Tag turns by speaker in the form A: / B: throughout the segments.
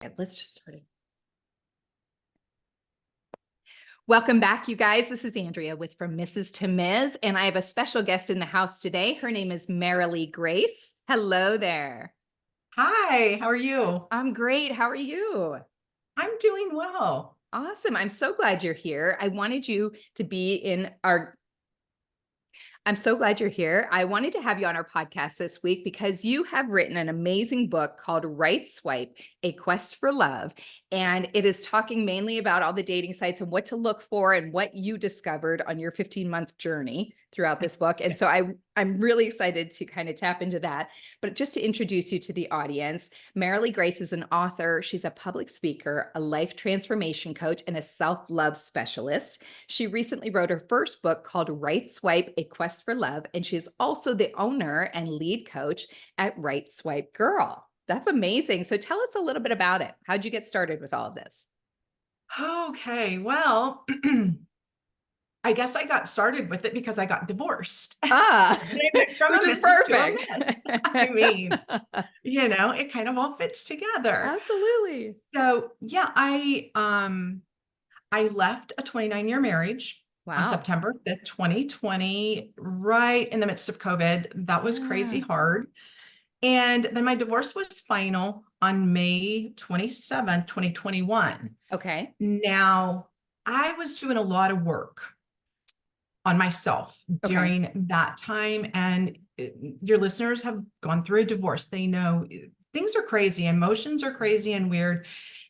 A: Okay, let's just start it. Welcome back, you guys. This is Andrea with From Mrs. to Ms. And I have a special guest in the house today. Her name is Marilee Grace. Hello there.
B: Hi, how are you?
A: I'm great. How are you?
B: I'm doing well.
A: Awesome. I'm so glad you're here. I wanted you to be in our I'm so glad you're here. I wanted to have you on our podcast this week because you have written an amazing book called Right Swipe, A Quest for Love. And it is talking mainly about all the dating sites and what to look for and what you discovered on your 15-month journey throughout this book. And so I'm really excited to kind of tap into that. But just to introduce you to the audience, Marilee Grace is an author. She's a public speaker, a life transformation coach, and a self-love specialist. She recently wrote her first book called Right Swipe, A Quest for Love, and she is also the owner and lead coach at Right Swipe Girl. That's amazing. So tell us a little bit about it. How'd you get started with all of this?
B: Okay, well, I guess I got started with it because I got divorced.
A: Ah,
B: From
A: which
B: a
A: is
B: missus to a
A: perfect.
B: miss. I mean, it kind of all fits together.
A: Absolutely.
B: So yeah, I left a 29-year marriage on
A: Wow.
B: September 5th, 2020, right in the midst of COVID. That was crazy
A: Yeah.
B: hard. And then my divorce was final on May 27th, 2021.
A: Okay.
B: Now, I was doing a lot of work on myself
A: Okay.
B: during that time. And your listeners have gone through a divorce. They know things are crazy, emotions are crazy and weird.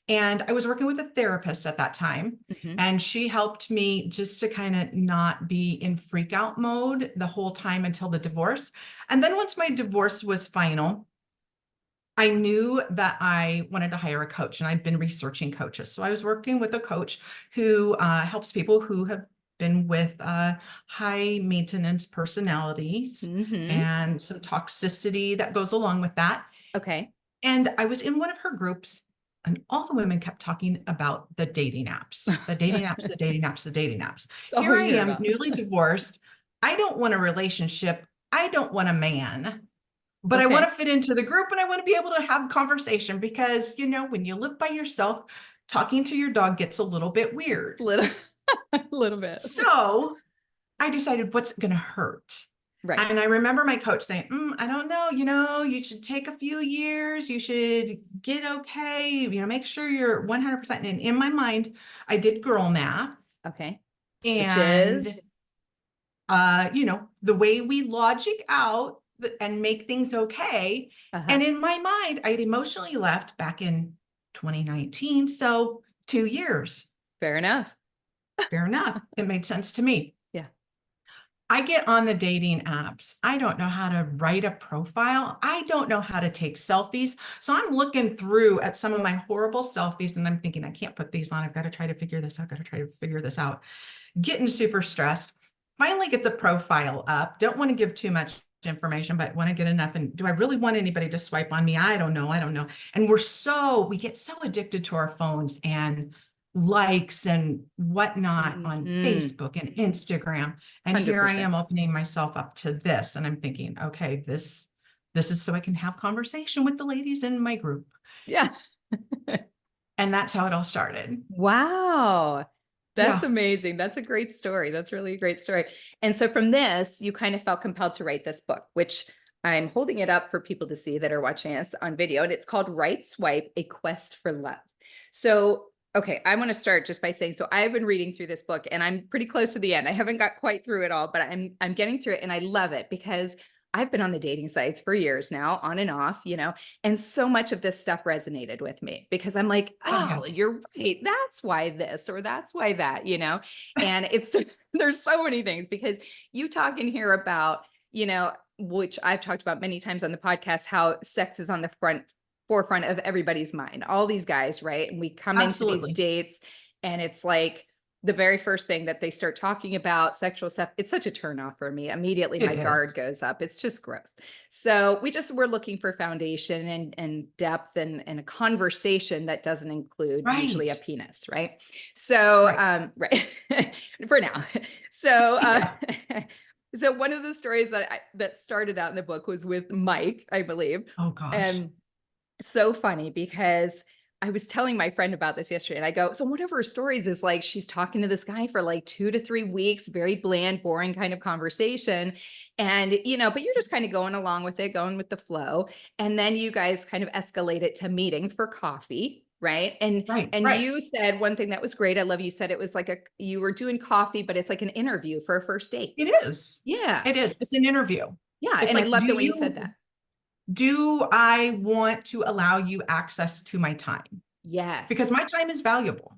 B: And I was working with a therapist at that time,
A: Mhm.
B: and she helped me just to kind of not be in freak out mode the whole time until the divorce. And then once my divorce was final, I knew that I wanted to hire a coach, and I'd been researching coaches. So I was working with a coach who helps people who have been with high maintenance personalities
A: Mhm.
B: and some toxicity that goes along with that.
A: Okay.
B: And I was in one of her groups, and all the women kept talking about the dating apps, the dating apps, the dating apps, the dating apps.
A: That's all
B: Here
A: we
B: I
A: hear
B: am,
A: about.
B: newly divorced. I don't want a relationship. I don't want a man, but I want
A: Okay.
B: to fit into the group, and I want to be able to have conversation because, when you live by yourself, talking to your dog gets a little bit weird.
A: Little, a little bit.
B: So I decided, what's going to hurt?
A: Right.
B: And I remember my coach saying, I don't know, you should take a few years. You should get okay, make sure you're 100%. And in my mind, I did girl math.
A: Okay. Which
B: And,
A: is,
B: the way we logic out and make things okay.
A: uh-huh.
B: And in my mind, I had emotionally left back in 2019. So 2 years,
A: Fair enough.
B: fair enough. It made sense to me.
A: Yeah.
B: I get on the dating apps. I don't know how to write a profile. I don't know how to take selfies. So I'm looking through at some of my horrible selfies, and I'm thinking, I can't put these on. I've got to try to figure this out. I've got to try to figure this out. Getting super stressed. Finally get the profile up. Don't want to give too much information, but want to get enough. And do I really want anybody to swipe on me? I don't know. I don't know. And we get so addicted to our phones and likes and whatnot on
A: Mhm.
B: Facebook and Instagram. And here I
A: 100%.
B: am opening myself up to this. And I'm thinking, okay, this is so I can have conversation with the ladies in my group.
A: Yeah.
B: And that's how it all started.
A: Wow. That's
B: Yeah,
A: amazing. That's a great story. That's really a great story. And so from this, you kind of felt compelled to write this book, which I'm holding it up for people to see that are watching us on video. And it's called Right Swipe, A Quest for Love. So, okay, I want to start just by saying, so I've been reading through this book and I'm pretty close to the end. I haven't got quite through it all, but I'm getting through it and I love it because I've been on the dating sites for years now, on and off, and so much of this stuff resonated with me because I'm like,
B: oh yeah,
A: oh, you're right. That's why this or that's why that. And it's there's so many things because you talk in here about, which I've talked about many times on the podcast, how sex is on the forefront of everybody's mind. All these guys, right? And we come into these
B: absolutely.
A: dates and it's like the very first thing that they start talking about sexual stuff. It's such a turnoff for me. Immediately
B: It
A: my guard
B: is.
A: goes up. It's just gross. So we're looking for foundation and depth and a conversation that doesn't include usually a
B: Right.
A: penis, right? So
B: Right.
A: right for now. So
B: Yeah.
A: so one of the stories that started out in the book was with Mike, I believe.
B: Oh gosh.
A: And so funny because I was telling my friend about this yesterday and I go, so one of her stories is like, she's talking to this guy for like 2 to 3 weeks, very bland, boring kind of conversation. And, but you're just kind of going along with it, going with the flow. And then you guys kind of escalate it to meeting for coffee. Right. And
B: Right,
A: and
B: right.
A: you said one thing that was great. I love you said it was like you were doing coffee, but it's like an interview for a first date.
B: It is.
A: Yeah.
B: It is. It's an interview.
A: Yeah.
B: It's
A: And I
B: like,
A: loved it when you said that.
B: do I want to allow you access to my time? Because
A: Yes.
B: my time is valuable.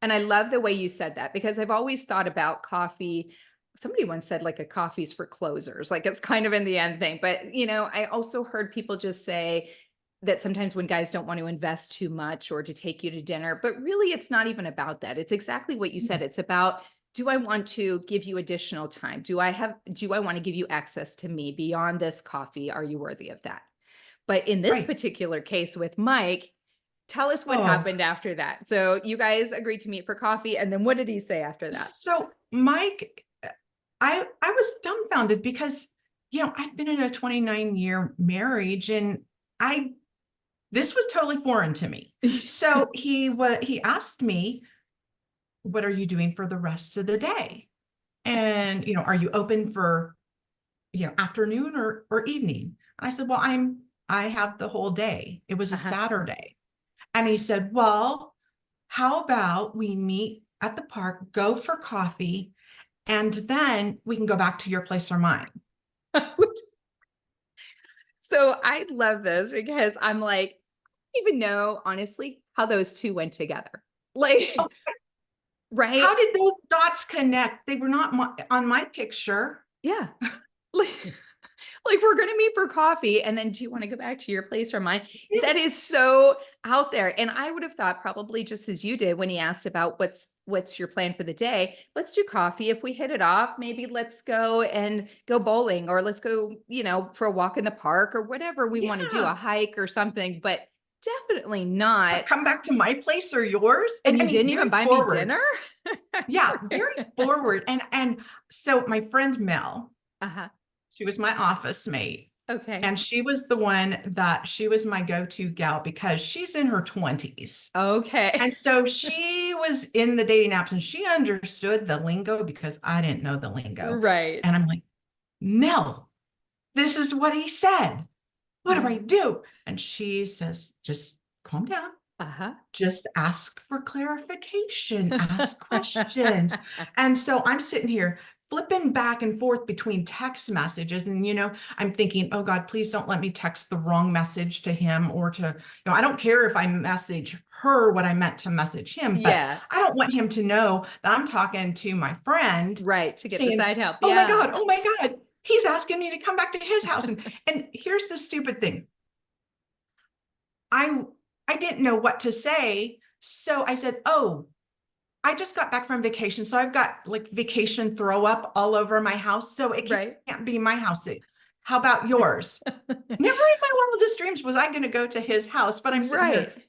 A: And I love the way you said that because I've always thought about coffee. Somebody once said like a coffee's for closers, like it's kind of in the end thing. But, I also heard people just say that sometimes when guys don't want to invest too much or to take you to dinner, but really it's not even about that. It's exactly what you said. It's about, do I want to give you additional time? Do I want to give you access to me beyond this coffee? Are you worthy of that? But in this
B: Right.
A: particular case with Mike, tell us what
B: Oh,
A: happened after that. So you guys agreed to meet for coffee, and then what did he say after that?
B: so Mike, I was dumbfounded because, I'd been in a 29-year marriage and this was totally foreign to me. So he asked me, what are you doing for the rest of the day? And, are you open for, afternoon or evening? And I said, well, I have the whole day. It was a
A: Uh-huh.
B: Saturday. And he said, well, how about we meet at the park, go for coffee, and then we can go back to your place or mine.
A: So I love this because I'm like, I don't even know, honestly, how those two went together.
B: Oh,
A: Like, right?
B: how did those dots connect? They were not on my picture.
A: Yeah. Like, like we're gonna meet for coffee, and then do you want to go back to your place or mine? That is so out there. And I would have thought probably just as you did when he asked about what's your plan for the day. Let's do coffee. If we hit it off, maybe let's go and go bowling, or let's go, for a walk in the park or whatever we want to do, a
B: Yeah.
A: hike or something, but definitely not.
B: Come back to my place or yours. And
A: And
B: I
A: you
B: mean,
A: didn't even
B: very
A: buy me
B: forward.
A: dinner?
B: Yeah, very forward. And so my friend Mel,
A: Uh-huh.
B: she was my office mate.
A: Okay.
B: And she was she was my go-to gal because she's in her 20s.
A: Okay.
B: And so she was in the dating apps and she understood the lingo because I didn't know the lingo.
A: Right.
B: And I'm like, Mel, this is what he said. What do I
A: Uh-huh.
B: do? And she says, just calm down.
A: Uh-huh.
B: Just ask for clarification, ask questions. And so I'm sitting here flipping back and forth between text messages. And, I'm thinking, oh God, please don't let me text the wrong message to him or to, I don't care if I message her what I meant to message him, but
A: Yeah.
B: I don't want him to know that I'm talking to my friend
A: Right. To get the
B: saying,
A: side help. Yeah.
B: oh my God, he's asking me to come back to his house. And here's the stupid thing. I I didn't know what to say. So I said, "Oh, I just got back from vacation. So I've got like vacation throw up all over my house. So it
A: Right.
B: can't be my house. How about yours?" Never in my wildest dreams was I going to go to his house, but I'm sitting here.
A: Right.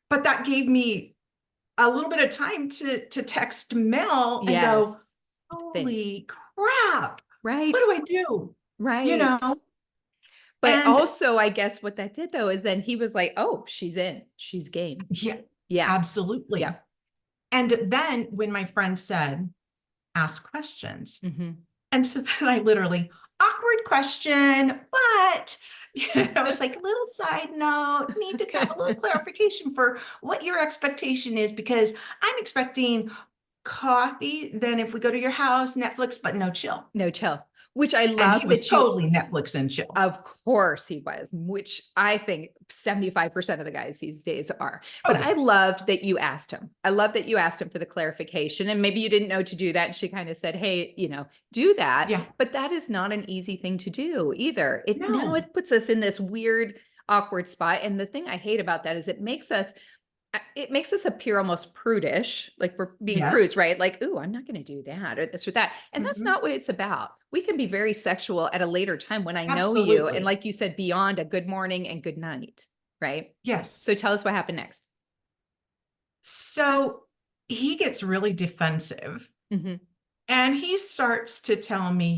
B: But that gave me a little bit of time to text Mel and go,
A: Yes. Think.
B: "Holy crap. What
A: Right.
B: do I do?" You know?
A: Right. But
B: And
A: also, I guess what that did though is then he was like, "Oh, she's in. She's game."
B: yeah,
A: Yeah. Yeah.
B: absolutely. And then when my friend said, ask questions.
A: Mhm.
B: And so then I literally, awkward question, but I was like, little side note, need to have a little clarification for what your expectation is, because I'm expecting coffee. Then if we go to your house, Netflix, but no chill.
A: No, chill. Which I
B: And he
A: love
B: was
A: that you
B: totally Netflix and chill.
A: of course he was, which I think 75% of the guys these days are.
B: Oh
A: But
B: yeah.
A: I loved that you asked him. I love that you asked him for the clarification and maybe you didn't know to do that. And she kind of said, hey, do that.
B: Yeah.
A: But that is not an easy thing to do either. Now
B: No.
A: it puts us in this weird, awkward spot. And the thing I hate about that is it makes us appear almost prudish, like we're being prudes,
B: Yes.
A: right? Like, ooh, I'm not going to do that or this or that. And that's
B: Mhm.
A: not what it's about. We can be very sexual at a later time when I know you. And
B: Absolutely.
A: like you said, beyond a good morning and good night, right?
B: Yes.
A: So tell us what happened next.
B: So he gets really defensive
A: Mhm.
B: and he starts to tell me,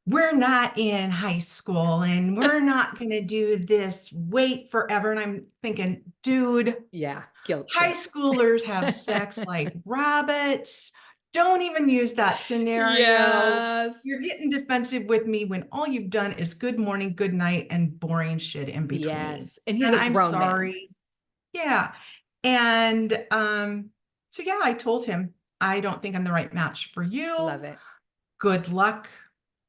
B: we're not in high school and we're not going to do this, wait forever. And I'm thinking, dude,
A: Yeah, guilt
B: high
A: trip.
B: schoolers have sex like rabbits. Don't even use that scenario.
A: Yes.
B: You're getting defensive with me when all you've done is good morning, good night, and boring shit in between.
A: Yes. And he's
B: And
A: a
B: I'm
A: grown man.
B: sorry. Yeah. And so yeah, I told him, I don't think I'm the right match for
A: Love
B: you.
A: it.
B: Good luck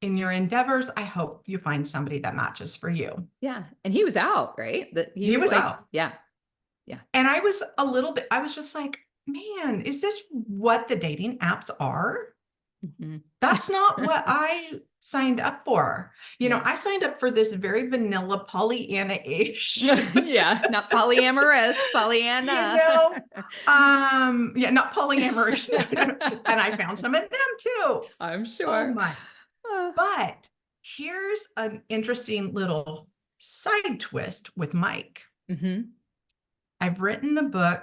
B: in your endeavors. I hope you find somebody that matches for you.
A: Yeah. And he was out, right? That he
B: He
A: was
B: was
A: like,
B: out.
A: yeah, yeah.
B: And I was I was just like, man, is this what the dating apps are?
A: Mhm.
B: That's not what I signed up for.
A: Yeah.
B: I signed up for this very vanilla Pollyanna-ish,
A: Yeah. Not polyamorous,
B: you
A: Pollyanna.
B: know, yeah, not polyamorous. And I found some of them too.
A: I'm
B: Oh
A: sure.
B: my. But here's an interesting little side twist with Mike.
A: Mhm.
B: I've written the book.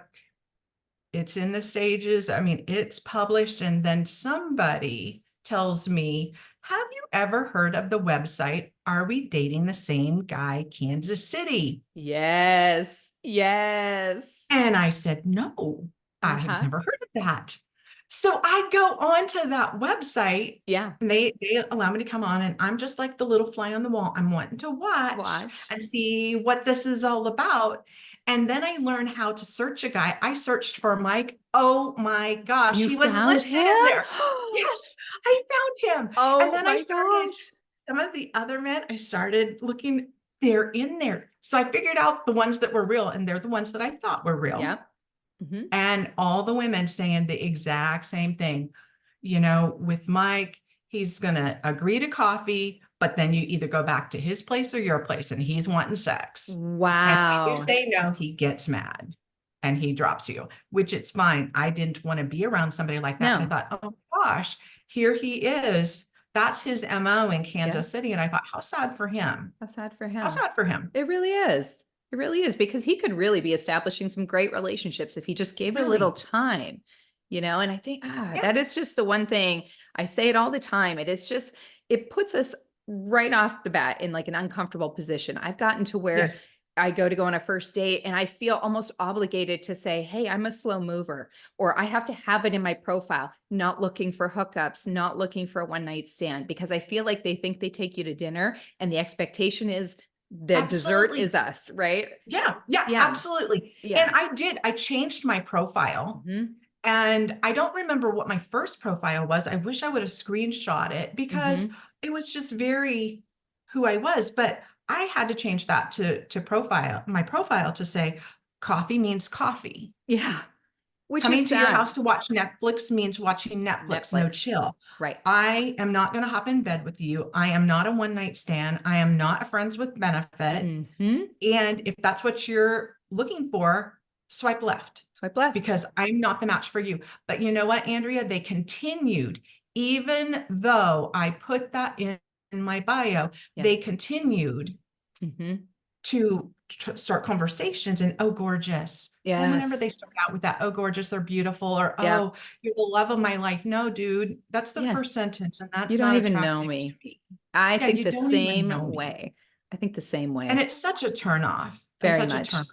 B: It's in the stages. I mean, it's published. And then somebody tells me, have you ever heard of the website, Are We Dating the Same Guy, Kansas City?
A: Yes. Yes.
B: And I said, no, I have
A: Uh-huh.
B: never heard of that. So I go onto that website
A: Yeah.
B: and they allow me to come on, and I'm just like the little fly on the wall. I'm wanting to watch
A: Watch.
B: and see what this is all about. And then I learned how to search a guy. I searched for Mike. Oh my gosh,
A: You
B: he was
A: found
B: listed
A: him?
B: in there. Yes, I found him. And
A: Oh
B: then I
A: my
B: started,
A: gosh.
B: some of the other men, I started looking, they're in there. So I figured out the ones that were real, and they're the ones that I thought were real.
A: Yep. Mhm.
B: And all the women saying the exact same thing. With Mike, he's going to agree to coffee, but then you either go back to his place or your place, and he's wanting sex. And when you
A: Wow.
B: say no, he gets mad and he drops you, which it's fine. I didn't want to be around somebody like that. But I
A: No.
B: thought, oh gosh, here he is. That's his MO in
A: Yeah.
B: Kansas City. And I thought, how sad for him.
A: How sad for
B: How
A: him.
B: sad for him.
A: It really is. It really is, because he could really be establishing some great relationships if he just gave it a little
B: Really.
A: time, and I think
B: Yeah.
A: that is just the one thing. I say it all the time. It is just, it puts us right off the bat in like an uncomfortable position. I've gotten to where
B: Yes.
A: I go on a first date and I feel almost obligated to say, hey, I'm a slow mover, or I have to have it in my profile, not looking for hookups, not looking for a one night stand, because I feel like they think they take you to dinner and the expectation is the dessert
B: Absolutely.
A: is us, right?
B: Yeah, yeah,
A: Yeah.
B: absolutely.
A: Yeah.
B: And I changed my profile,
A: Mhm.
B: and I don't remember what my first profile was. I wish I would have screenshot it because
A: Mhm.
B: it was just very who I was. But I had to change that to my profile to say coffee means coffee.
A: Yeah. Which
B: Coming
A: is
B: to your
A: sad.
B: house to watch Netflix means watching Netflix, no
A: Netflix.
B: chill.
A: Right.
B: I am not going to hop in bed with you. I am not a one night stand. I am not a friends with benefit.
A: Mhm.
B: And if that's what you're looking for, swipe left,
A: Swipe left.
B: because I'm not the match for you. But you know what, Andrea? They continued, even though I put that in my bio,
A: Yeah.
B: they continued
A: Mhm.
B: to start conversations, and oh, gorgeous. And whenever
A: Yes.
B: they start out with that, oh, gorgeous, or beautiful, or
A: Yeah.
B: oh, you're the love of my life. No, dude, that's the
A: Yeah.
B: first sentence, and
A: You
B: that's
A: don't
B: not
A: even know
B: attractive to
A: me.
B: me.
A: I
B: Yeah,
A: think
B: you
A: the
B: don't even
A: same
B: know me.
A: way. I think the same
B: And
A: way.
B: it's such a turn off and
A: Very
B: such a turn
A: much.
B: off.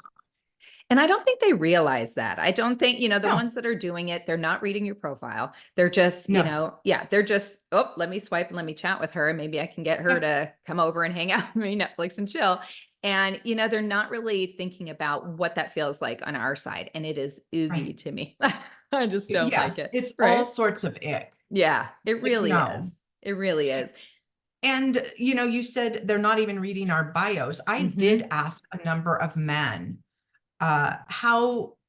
A: And I don't think they realize that. I don't think, the
B: No,
A: ones that are doing it, they're not reading your profile. They're just,
B: no.
A: yeah, they're just, oh, let me swipe and let me chat with her. And maybe I can get her
B: Yeah,
A: to come over and hang out with me, Netflix and chill. And, they're not really thinking about what that feels like on our side. And it is oogie
B: right.
A: to me. I just don't like
B: Yes,
A: it.
B: it's all
A: Right.
B: sorts of ick.
A: Yeah,
B: It's
A: it
B: like,
A: really is.
B: no.
A: It really is.
B: And, you said they're not even reading our bios. I did
A: Hmm.
B: ask a number of men,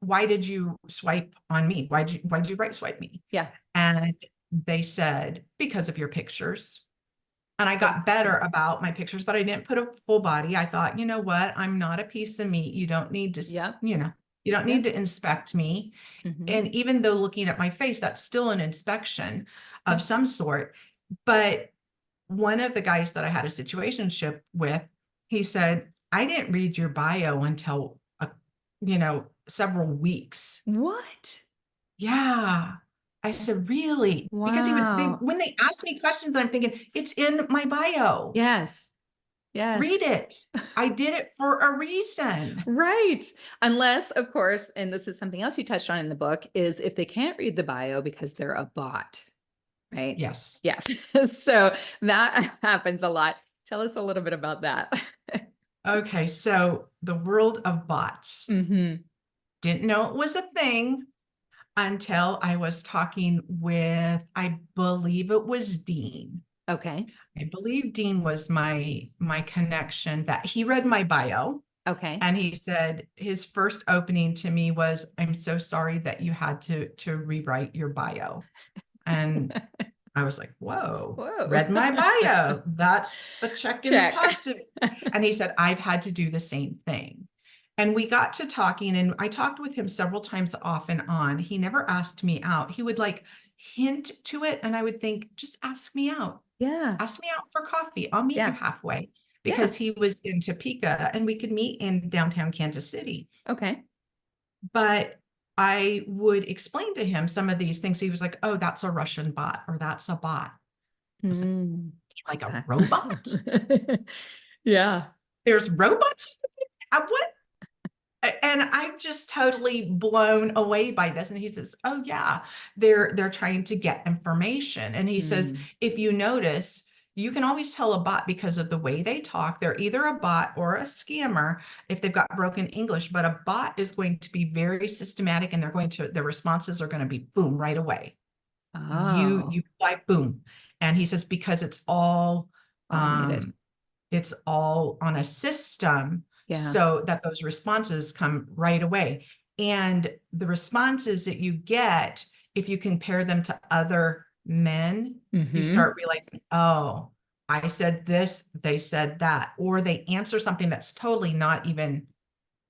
B: why did you swipe on me? Why'd you right swipe me?
A: Yeah.
B: And they said, because of your pictures. And I
A: So,
B: got better about my pictures, but I didn't put a full body. I thought, you know what? I'm not a piece of meat. You don't need to,
A: yep.
B: you don't need
A: Yep.
B: to inspect me.
A: Hmm.
B: And even though looking at my face, that's still an inspection
A: Yeah.
B: of some sort. But one of the guys that I had a situationship with, he said, I didn't read your bio until, several weeks.
A: What?
B: Yeah. I said, really? Because
A: Wow.
B: when they ask me questions, I'm thinking, it's in my bio.
A: Yes.
B: Read
A: Yes.
B: it. I did it for a reason.
A: Right. Unless, of course, and this is something else you touched on in the book, is if they can't read the bio because they're a bot, right?
B: Yes.
A: Yes. So that happens a lot. Tell us a little bit about that.
B: Okay. So the world of bots.
A: Hmm.
B: Didn't know it was a thing until I was talking with, I believe it was Dean.
A: Okay.
B: I believe Dean was my connection, that he read my bio.
A: Okay.
B: And he said his first opening to me was, I'm so sorry that you had to rewrite your bio. And I was like, whoa,
A: Whoa.
B: read my bio. That's a check in the
A: Check.
B: positive. And he said, I've had to do the same thing. And we got to talking, and I talked with him several times off and on. He never asked me out. He would like hint to it. And I would think, just ask me out.
A: Yeah.
B: Ask me out for coffee. I'll meet you
A: Yeah.
B: halfway,
A: Yeah.
B: because he was in Topeka and we could meet in downtown Kansas City.
A: Okay.
B: But I would explain to him some of these things. He was like, oh, that's a Russian bot, or that's a bot. I was like
A: What's
B: a
A: that?
B: robot?
A: Yeah.
B: There's robots? What? And I'm just totally blown away by this. And he says, oh yeah, they're trying to get information. And he says,
A: Mm.
B: if you notice, you can always tell a bot because of the way they talk. They're either a bot or a scammer if they've got broken English, but a bot is going to be very systematic, and their responses are going to be boom right away. You
A: Oh,
B: like boom. And he says, because
A: automated.
B: it's all on a system,
A: Yeah.
B: so that those responses come right away. And the responses that you get, if you compare them to other men, you
A: Hmm.
B: start realizing, oh, I said this, they said that, or they answer something that's totally not even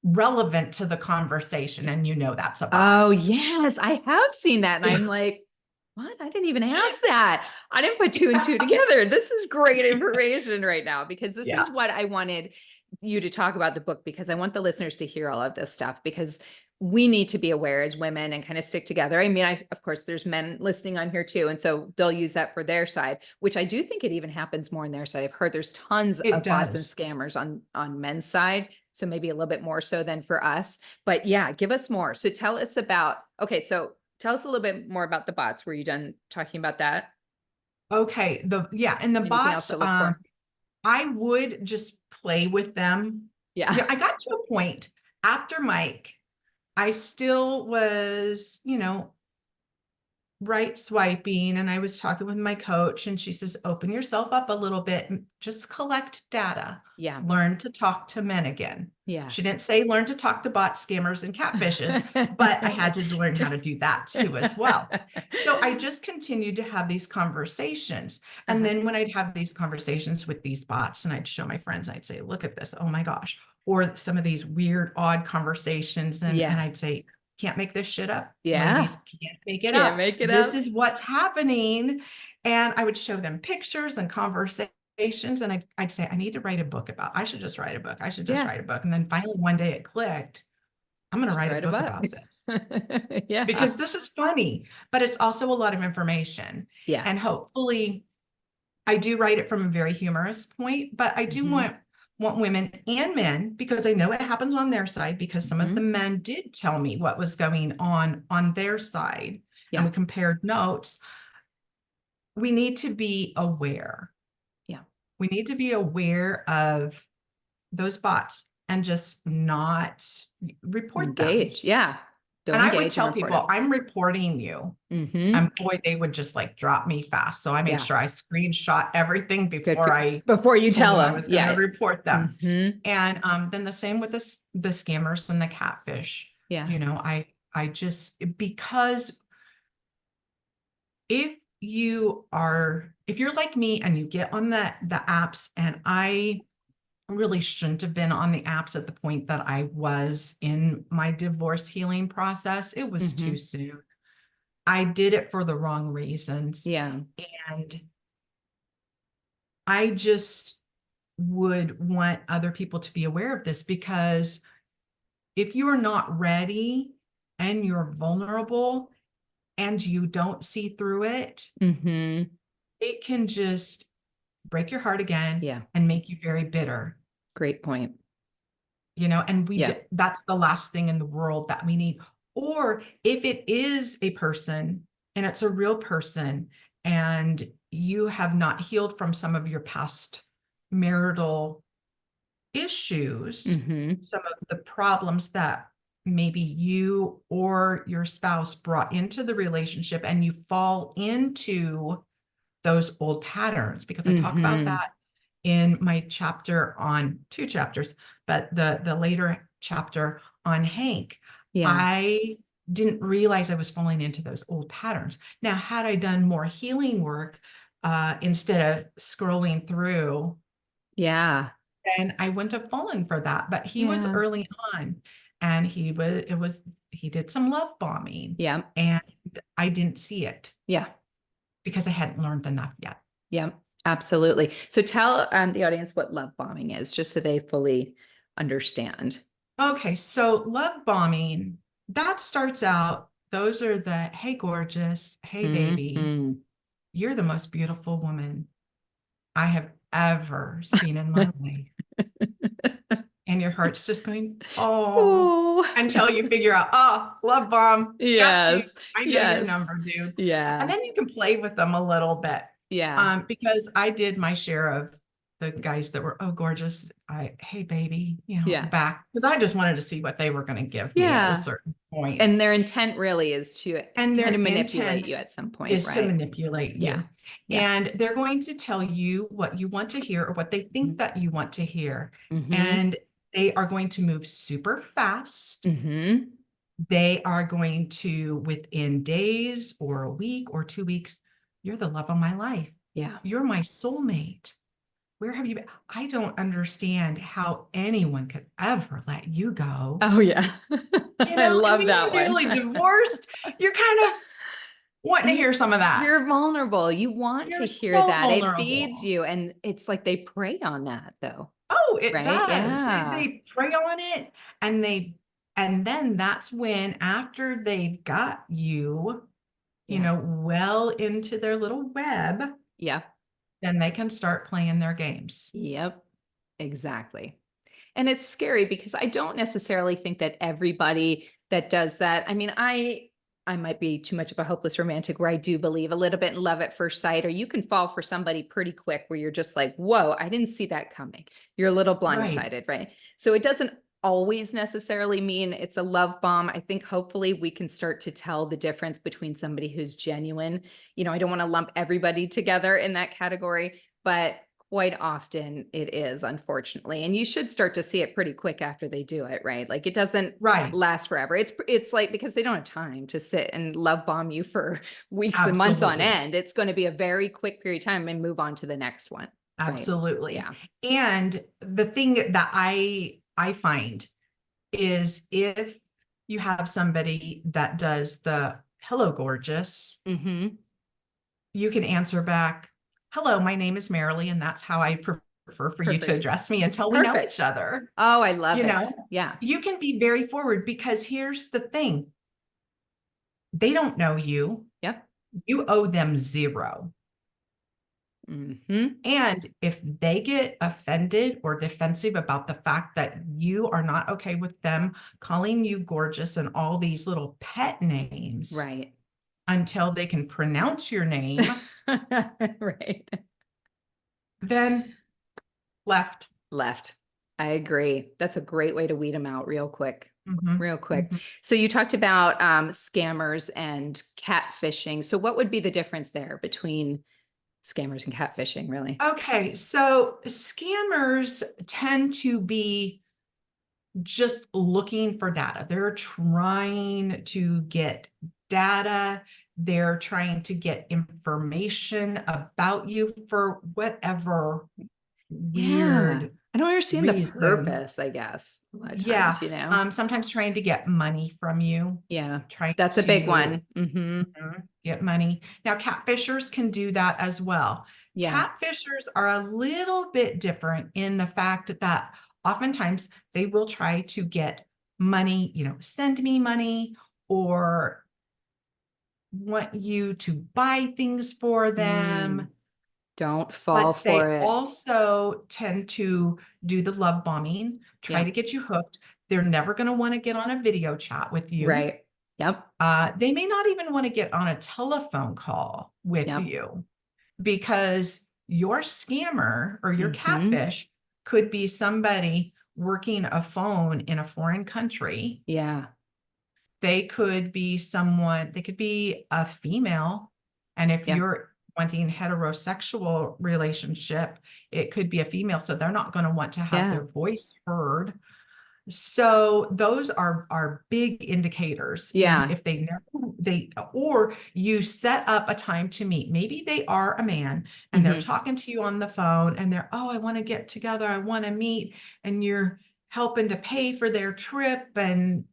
B: relevant to the conversation. And you know that's a
A: Oh,
B: bot.
A: yes, I have seen that. And
B: Yeah.
A: I'm like, what? I didn't even ask that. I didn't put two and two together. This is great information right now, because this
B: Yeah.
A: is what I wanted you to talk about the book, because I want the listeners to hear all of this stuff, because we need to be aware as women and kind of stick together. I mean, of course, there's men listening on here too. And so they'll use that for their side, which I do think it even happens more on their side. I've heard there's tons
B: It
A: of bots and
B: does.
A: scammers on men's side. So maybe a little bit more so than for us. But yeah, give us more. So tell us about, okay, so tell us a little bit more about the bots. Were you done talking about that?
B: Okay. And the
A: Anything else
B: bots,
A: to look for?
B: I would just play with them.
A: Yeah.
B: Yeah, I got to a point after Mike, I still was, right swiping, and I was talking with my coach, and she says, open yourself up a little bit and just collect data.
A: Yeah.
B: Learn to talk to men again.
A: Yeah.
B: She didn't say learn to talk to bot scammers and catfishes, but I had to learn how to do that too as well. So I just continued to have these conversations. And
A: Uh-huh.
B: then when I'd have these conversations with these bots and I'd show my friends, I'd say, look at this. Oh my gosh. Or some of these weird, odd conversations. And
A: Yeah.
B: I'd say, can't make this shit up.
A: Yeah.
B: Ladies can't make it
A: Can't
B: up.
A: make it
B: This
A: up.
B: is what's happening. And I would show them pictures and conversations. And I'd say, I need to write a book I should just write a book. I should just
A: Yeah.
B: write a book. And then finally one day it clicked. I'm going to
A: Should
B: write a
A: write a
B: book
A: book.
B: about this,
A: Yeah.
B: because this is funny, but it's also a lot of information.
A: Yeah.
B: And hopefully I do write it from a very humorous point, but I do
A: Mhm.
B: want women and men, because I know it happens on their side, because some of the
A: Mhm.
B: men did tell me what was going on their side, and
A: Yeah.
B: we compared notes. We need to be aware.
A: Yeah.
B: We need to be aware of those bots and just not report them.
A: Engage. Yeah. They'll
B: And I would
A: engage and
B: tell
A: report
B: people,
A: them.
B: I'm reporting you.
A: Hmm.
B: And boy, they would just like drop me fast. So I made
A: Yeah.
B: sure I screenshot everything
A: Good.
B: before I
A: Before you
B: told
A: tell
B: them I
A: them.
B: was going to
A: Yeah.
B: report them.
A: Hmm.
B: And then the same with the scammers and the catfish.
A: Yeah.
B: I just, because if you're like me and you get on the apps, and I really shouldn't have been on the apps at the point that I was in my divorce healing process. It was
A: Hmm.
B: too soon. I did it for the wrong reasons.
A: Yeah.
B: And I just would want other people to be aware of this, because if you are not ready and you're vulnerable, and you don't see through it,
A: Mm-hmm.
B: it can just break your heart again
A: Yeah.
B: and make you very bitter.
A: Great point.
B: And
A: Yeah.
B: that's the last thing in the world that we need. Or if it is a person and it's a real person and you have not healed from some of your past marital issues,
A: Mm-hmm.
B: some of the problems that maybe you or your spouse brought into the relationship, and you fall into those old patterns, because I talk about
A: Mm-hmm.
B: that in my chapter on 2 chapters, but the later chapter on Hank.
A: Yeah.
B: I didn't realize I was falling into those old patterns. Now, had I done more healing work instead of scrolling through,
A: Yeah.
B: then I wouldn't have fallen for that. But he was
A: Yeah.
B: early on, and he did some love bombing,
A: Yeah.
B: and I didn't see it
A: Yeah.
B: because I hadn't learned enough yet.
A: Yeah. Absolutely. So tell the audience what love bombing is, just so they fully understand.
B: Okay, so love bombing, that starts out, those are the, hey, gorgeous, hey, baby,
A: Mm-hmm.
B: you're the most beautiful woman I have ever seen in my life. And your heart's just going, oh,
A: Oh,
B: until you figure out, oh, love bomb, got you.
A: yes.
B: I know your
A: Yes.
B: number, dude. And
A: Yeah.
B: then you can play with them a little bit.
A: Yeah.
B: Because I did my share of the guys that were, oh, gorgeous, hey, baby,
A: Yeah.
B: back, because I just wanted to see what they were going to give me at a
A: Yeah.
B: certain point.
A: And their intent really is to
B: And
A: kind
B: their
A: of manipulate you
B: intent
A: at some point,
B: is to
A: right?
B: manipulate
A: Yeah.
B: you.
A: Yeah.
B: And they're going to tell you what you want to hear, or what they think that you want to hear.
A: Mm-hmm.
B: And they are going to move super fast.
A: Mm-hmm.
B: They are going to, within days or a week or 2 weeks, you're the love of my life.
A: Yeah.
B: You're my soulmate. Where have you been? I don't understand how anyone could ever let you go.
A: Oh, yeah. I
B: And
A: love
B: when
A: that
B: you're
A: one.
B: newly divorced, you're kind of wanting to hear some of that.
A: You're vulnerable. You want to
B: You're
A: hear
B: so
A: that. It feeds
B: vulnerable.
A: you. And it's like they prey on that, though.
B: Oh, it
A: Right?
B: does.
A: Yeah.
B: They prey on it, and then that's when, after they've got you,
A: Yeah.
B: well into their little web,
A: Yeah.
B: then they can start playing their games.
A: Yep. Exactly. And it's scary because I don't necessarily think that everybody that does that. I mean, I might be too much of a hopeless romantic, where I do believe a little bit in love at first sight, or you can fall for somebody pretty quick where you're just like, whoa, I didn't see that coming. You're a little
B: Right.
A: blindsided, right? So it doesn't always necessarily mean it's a love bomb. I think hopefully we can start to tell the difference between somebody who's genuine. I don't want to lump everybody together in that category, but quite often it is, unfortunately. And you should start to see it pretty quick after they do it, right? Like, it doesn't
B: Right.
A: last forever. It's like, because they don't have time to sit and love bomb you for weeks and months on
B: Absolutely.
A: end. It's going to be a very quick period of time and move on to the next one. Right.
B: Absolutely.
A: Yeah.
B: And the thing that I find is, if you have somebody that does the hello, gorgeous,
A: Mm-hmm.
B: you can answer back, hello, my name is Marilee, and that's how I prefer for you to
A: Perfect.
B: address me until we know each
A: Perfect.
B: other.
A: Oh, I love
B: You
A: it.
B: know,
A: Yeah.
B: you can be very forward, because here's the thing. They don't know you.
A: Yep.
B: You owe them zero.
A: Mm-hmm.
B: And if they get offended or defensive about the fact that you are not okay with them calling you gorgeous and all these little pet names
A: Right.
B: until they can pronounce your name,
A: Right.
B: then left.
A: Left. I agree. That's a great way to weed them out real quick.
B: Mhm,
A: Real quick.
B: mhm.
A: So you talked about scammers and catfishing. So what would be the difference there between scammers and catfishing, really?
B: Okay, so scammers tend to be just looking for data. They're trying to get data. They're trying to get information about you for whatever
A: Yeah.
B: weird
A: I don't understand the
B: reason.
A: purpose, I guess, a lot of
B: Yeah.
A: times.
B: Sometimes trying to get money from you,
A: Yeah.
B: trying
A: That's a big
B: to
A: one. Mm-hmm.
B: get money. Now, catfishers can do that as well.
A: Yeah.
B: Catfishers are a little bit different in the fact that oftentimes they will try to get money, send me money, or want you to buy things for them,
A: Don't fall
B: but
A: for
B: they
A: it.
B: also tend to do the love bombing, try
A: Yeah.
B: to get you hooked. They're never going to want to get on a video chat with you.
A: Right. Yep.
B: They may not even want to get on a telephone call with
A: Yep.
B: you because your scammer or your
A: Mm-hmm.
B: catfish could be somebody working a phone in a foreign country.
A: Yeah.
B: They could be someone, they could be a female. And if
A: Yeah.
B: you're wanting heterosexual relationship, it could be a female. So they're not going to want to have
A: Yeah.
B: their voice heard. So those are big indicators is
A: Yeah.
B: if or you set up a time to meet. Maybe they are a man and they're
A: Mm-hmm.
B: talking to you on the phone and they're, oh, I want to get together. I want to meet. And you're helping to pay for their trip. And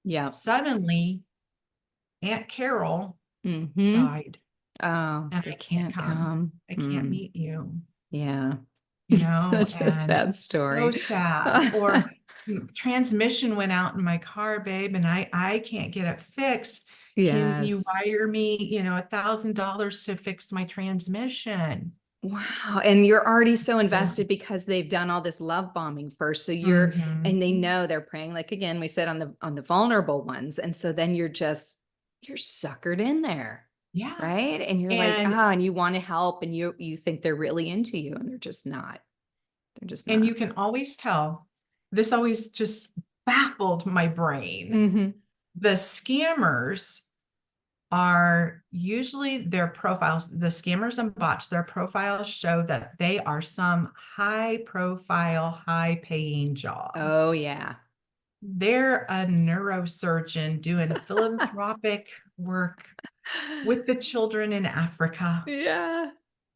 A: Yeah.
B: suddenly Aunt Carol
A: Mm-hmm.
B: died
A: Oh,
B: and
A: they
B: I can't
A: can't
B: come.
A: come.
B: I can't meet you.
A: Yeah. Such a
B: And
A: sad
B: so
A: story.
B: sad. Or transmission went out in my car, babe, and I can't get it fixed. Can you
A: Yes.
B: wire me, $1,000 to fix my transmission?
A: Wow. And you're already so
B: Yeah.
A: invested because they've done all this love bombing first. So and they
B: Mhm.
A: know they're preying, like again, we said on the vulnerable ones. And so then you're suckered in there.
B: Yeah.
A: Right. And you're like,
B: And
A: and you want to help and you think they're really into you and they're just not. They're just
B: and you
A: not.
B: can always tell. This always just baffled my brain.
A: Mm-hmm.
B: The scammers are usually their profiles, the scammers and bots, their profiles show that they are some high profile, high paying job.
A: Oh, yeah.
B: They're a neurosurgeon doing philanthropic work with the children in Africa.
A: Yeah.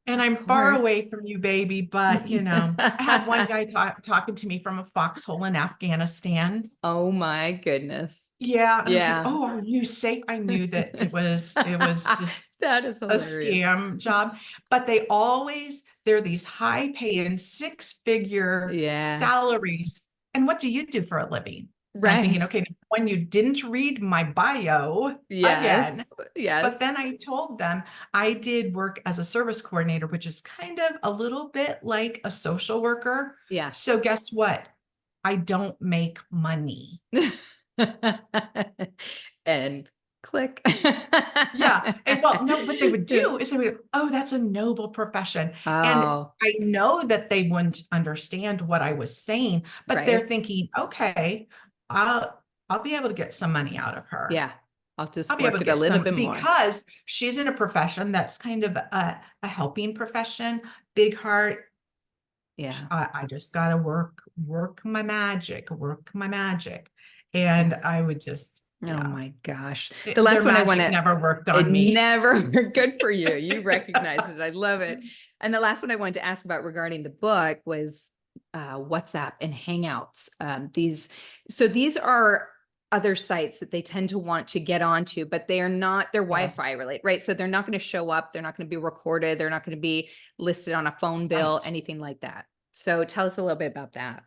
B: And
A: Of
B: I'm far
A: course.
B: away from you, baby, but I had one guy talking to me from a foxhole in Afghanistan.
A: Oh my goodness.
B: Yeah, and I was like,
A: Yeah.
B: "Oh, are you safe?" I knew that it was just
A: That is
B: a
A: hilarious.
B: scam job, but they're these high paying six-figure
A: Yeah.
B: salaries. And what do you do for a living? And I'm thinking,
A: Right.
B: okay, when you didn't read my bio again,
A: Yes.
B: but
A: Yes.
B: then I told them I did work as a service coordinator, which is kind of a little bit like a social worker.
A: Yeah.
B: So guess what? I don't make money.
A: And click.
B: Yeah. And well, no, what they would do is they would, oh, that's a noble profession. And
A: Oh,
B: I know that they wouldn't understand what I was saying, but they're
A: right.
B: thinking, okay, I'll be able to get some money out of her.
A: Yeah. I'll
B: I'll
A: just
B: be able
A: work
B: to
A: it a
B: get
A: little
B: some
A: bit more.
B: because she's in a profession that's kind of a helping profession, big heart.
A: Yeah.
B: I just gotta work my magic, work my magic. And
A: Yeah.
B: I would just,
A: Oh
B: yeah,
A: my gosh. The last
B: their
A: one I want
B: magic
A: to,
B: never worked
A: it
B: on me.
A: never, good for you. You recognize it. I love it. And the last one I wanted to ask about regarding the book was WhatsApp and Hangouts. These are other sites that they tend to want to get onto, but they're Wi-Fi
B: Yes.
A: related, right? So they're not going to show up. They're not going to be recorded. They're not going to be listed on a phone bill,
B: Right.
A: anything like that. So tell us a little bit about that.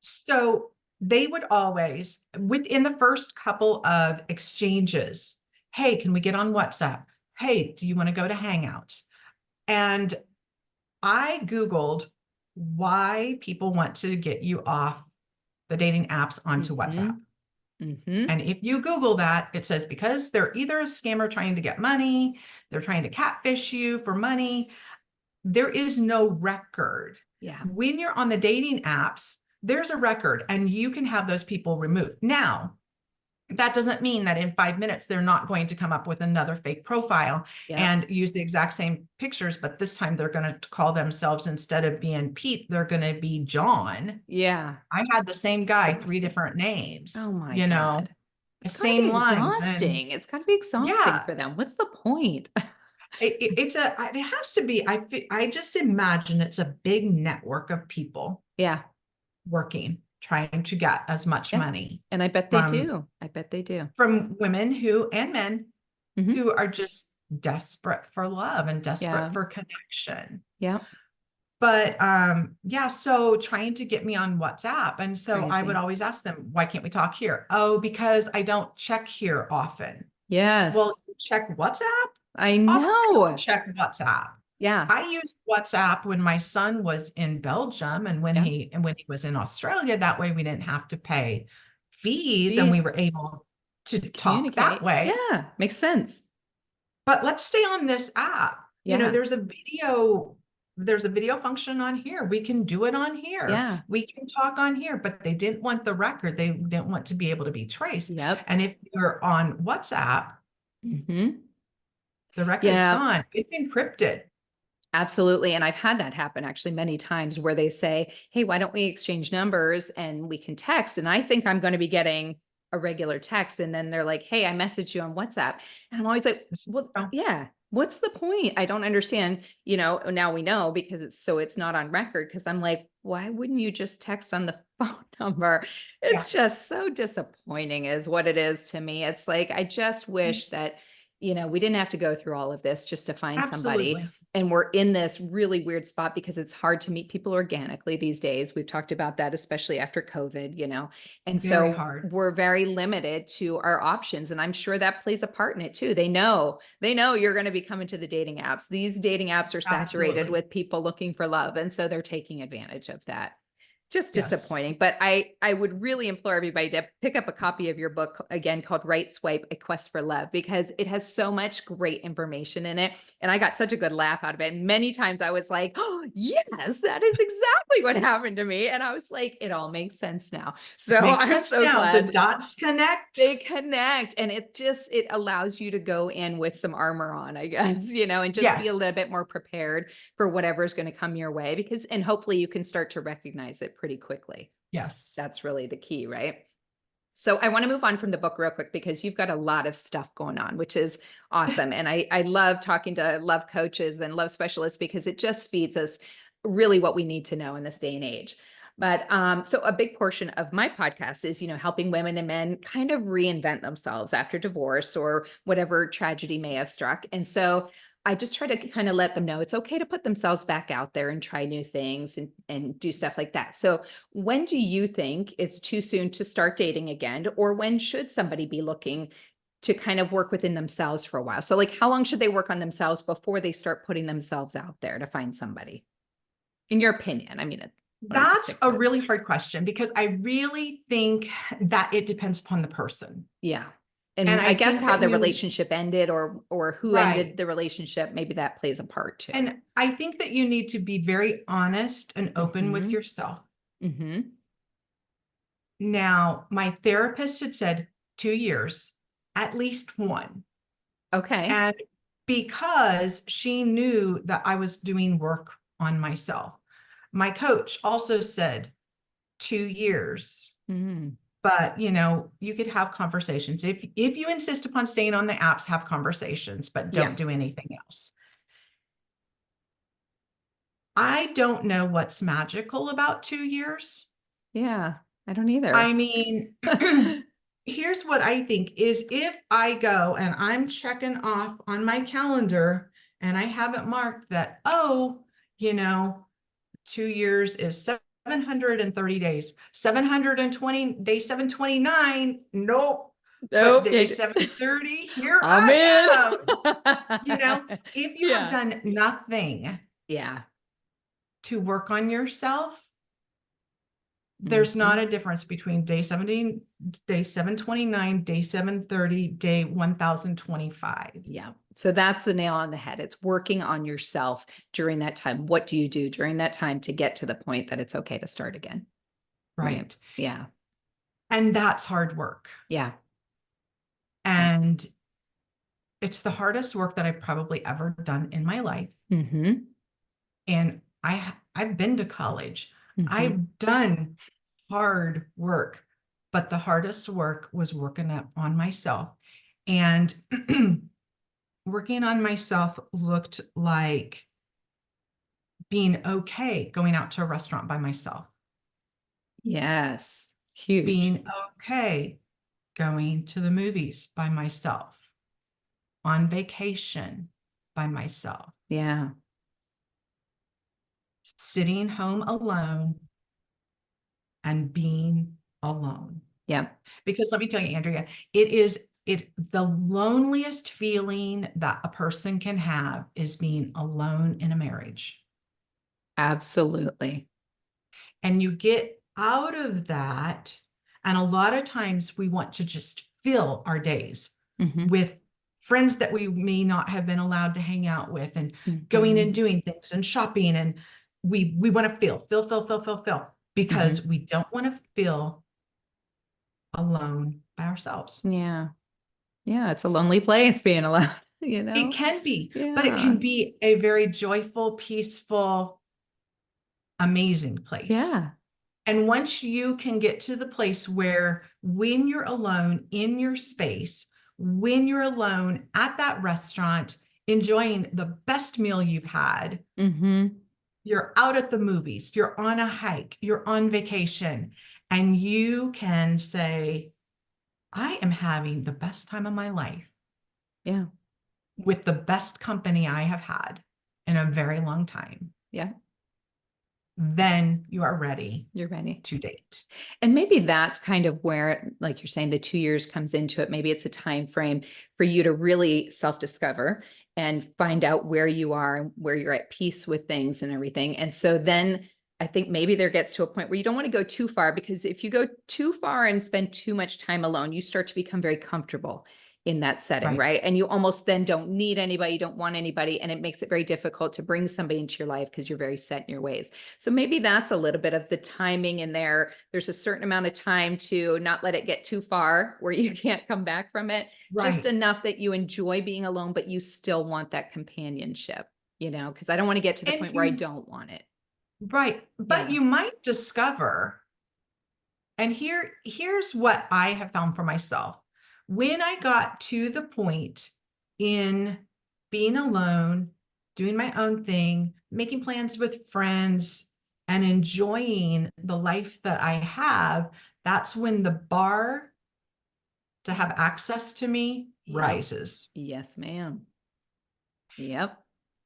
B: So they would always, within the first couple of exchanges, hey, can we get on WhatsApp? Hey, do you want to go to Hangouts? And I Googled why people want to get you off the dating apps onto WhatsApp.
A: Mm-hmm.
B: And if you Google that, it says because they're either a scammer trying to get money, they're trying to catfish you for money. There is no record.
A: Yeah.
B: When you're on the dating apps, there's a record and you can have those people removed. Now, that doesn't mean that in 5 minutes, they're not going to come up with another fake profile
A: Yeah.
B: and use the exact same pictures, but this time they're going to call themselves, instead of being Pete, they're going to be John.
A: Yeah.
B: I had the same guy,
A: Exhausting.
B: 3 different names,
A: Oh my God.
B: the
A: It's gotta be
B: same lines. And
A: exhausting. It's gotta be exhausting
B: yeah,
A: for them. What's the point?
B: it has to be. I just imagine it's a big network of people
A: Yeah.
B: working, trying to get as much
A: Yeah.
B: money
A: And I bet they do. I bet they do.
B: from women and men
A: Mhm.
B: who are just desperate for love and desperate
A: Yeah.
B: for connection.
A: Yeah.
B: But yeah, so trying to get me on WhatsApp. And so I would
A: Crazy.
B: always ask them, why can't we talk here? Oh, because I don't check here often. Well,
A: Yes.
B: check WhatsApp.
A: I
B: Papa, I don't
A: know.
B: check WhatsApp.
A: Yeah.
B: I used WhatsApp when my son was in Belgium and when
A: Yeah.
B: he was in Australia. That way we didn't have to pay fees and we
A: These
B: were able to
A: to
B: talk that
A: communicate.
B: way.
A: Yeah. Makes sense.
B: But let's stay on this app. You know,
A: Yeah.
B: there's a video function on here. We can do it on here.
A: Yeah.
B: We can talk on here, but they didn't want the record. They didn't want to be able to be traced.
A: Yep.
B: And if you're on WhatsApp,
A: Mm-hmm.
B: the record's
A: Yeah.
B: gone. It's encrypted.
A: Absolutely. And I've had that happen actually many times where they say, hey, why don't we exchange numbers and we can text? And I think I'm going to be getting a regular text. And then they're like, hey, I messaged you on WhatsApp. And I'm always like, well,
B: Oh,
A: yeah, what's the point? I don't understand. Now we know because it's not on record. Cause I'm like, why wouldn't you just text on the phone number?
B: yeah,
A: It's just so disappointing is what it is to me. It's like, I just wish that, we didn't have to go through all of this just to find somebody.
B: absolutely.
A: And we're in this really weird spot because it's hard to meet people organically these days. We've talked about that, especially after COVID. And
B: Very
A: so
B: hard.
A: we're very limited to our options. And I'm sure that plays a part in it too. They know you're going to be coming to the dating apps. These dating apps are saturated
B: Absolutely.
A: with people looking for love. And so they're taking advantage of that. Just
B: Yes.
A: disappointing. But I would really implore everybody to pick up a copy of your book again called Right Swipe, A Quest for Love, because it has so much great information in it. And I got such a good laugh out of it. Many times I was like, oh, yes, that is exactly what happened to me. And I was like, it all makes sense now. So
B: Makes
A: I'm
B: sense
A: so
B: now. The
A: glad
B: dots connect.
A: they connect, and it allows you to go in with some armor on, I guess, and just be a
B: Yes.
A: little bit more prepared for whatever's going to come your way and hopefully you can start to recognize it pretty quickly.
B: Yes.
A: That's really the key, right? So I want to move on from the book real quick because you've got a lot of stuff going on, which is awesome. And I love talking to love coaches and love specialists because it just feeds us really what we need to know in this day and age. But so a big portion of my podcast is, helping women and men kind of reinvent themselves after divorce or whatever tragedy may have struck. And so I just try to kind of let them know it's okay to put themselves back out there and try new things and do stuff like that. So when do you think it's too soon to start dating again? Or when should somebody be looking to kind of work within themselves for a while? So like how long should they work on themselves before they start putting themselves out there to find somebody? In your opinion, I mean, I like to
B: That's
A: stick
B: a
A: to it.
B: really hard question because I really think that it depends upon the person.
A: Yeah.
B: And
A: And
B: I
A: I guess
B: think
A: how
B: that
A: the relationship ended or who ended
B: right.
A: the relationship, maybe that plays a part too.
B: And I think that you need to be very honest and open with
A: Mm-hmm.
B: yourself.
A: Mm-hmm.
B: Now, my therapist had said 2 years, at least one.
A: Okay.
B: And because she knew that I was doing work on myself. My coach also said 2 years,
A: Mm.
B: but you could have conversations. If you insist upon staying on the apps, have conversations, but
A: Yeah.
B: don't do anything else. I don't know what's magical about 2 years.
A: Yeah. I don't either.
B: I mean, here's what I think is if I go and I'm checking off on my calendar and I haven't marked that, 2 years is 730 days, 720 day 729. Nope. But
A: Nope.
B: day 730, here
A: I'm in.
B: I if you have
A: Yeah.
B: done nothing
A: Yeah.
B: to work on yourself, there's
A: Mhm.
B: not a difference between day 17, day 729, day 730, day 1025.
A: Yeah. So that's the nail on the head. It's working on yourself during that time. What do you do during that time to get to the point that it's okay to start again? Right.
B: Right.
A: Yeah.
B: And that's hard work.
A: Yeah.
B: And it's the hardest work that I've probably ever done in my life.
A: Mm-hmm.
B: And I've been to college.
A: Mm-hmm.
B: I've done hard work, but the hardest work was working on myself. And working on myself looked like being okay going out to a restaurant by myself,
A: Yes. Huge.
B: being okay going to the movies by myself, on vacation by myself,
A: Yeah.
B: sitting home alone and being alone.
A: Yeah.
B: Because let me tell you, Andrea, it is The loneliest feeling that a person can have is being alone in a marriage.
A: Absolutely.
B: And you get out of that. And a lot of times we want to just fill our days with friends that we may not have been allowed to hang out with, and going and doing things and shopping. And we want to fill, because we don't want to feel alone by ourselves.
A: Yeah. Yeah. It's a lonely place being alone, you know?
B: It can be, but it
A: Yeah.
B: can be a very joyful, peaceful, amazing place.
A: Yeah.
B: And once you can get to the place where when you're alone in your space, when you're alone at that restaurant, enjoying the best meal you've had, you're out at the movies, you're on a hike, you're on vacation, and you can say, I am having the best time of my life.
A: Yeah.
B: With the best company I have had in a very long time.
A: Yeah.
B: Then you are ready.
A: You're ready
B: to date.
A: And maybe that's kind of where, like you're saying, the 2 years comes into it. Maybe it's a time frame for you to really self-discover and find out where you are and where you're at peace with things and everything. And so then I think maybe there gets to a point where you don't want to go too far, because if you go too far and spend too much time alone, you start to become very comfortable in that setting, right? And you almost then don't need anybody, don't want anybody, and it makes it very difficult to bring somebody into your life because you're very set in your ways. So maybe that's a little bit of the timing in there. There's a certain amount of time to not let it get too far where you can't come back from it, just enough that you enjoy being alone, but you still want that companionship, you know, because I don't want to get to the point where I don't want it.
B: Right. But you might discover, and here's what I have found for myself. When I got to the point in being alone, doing my own thing, making plans with friends, and enjoying the life that I have, that's when the bar to have access to me rises.
A: Yes, ma'am. Yep.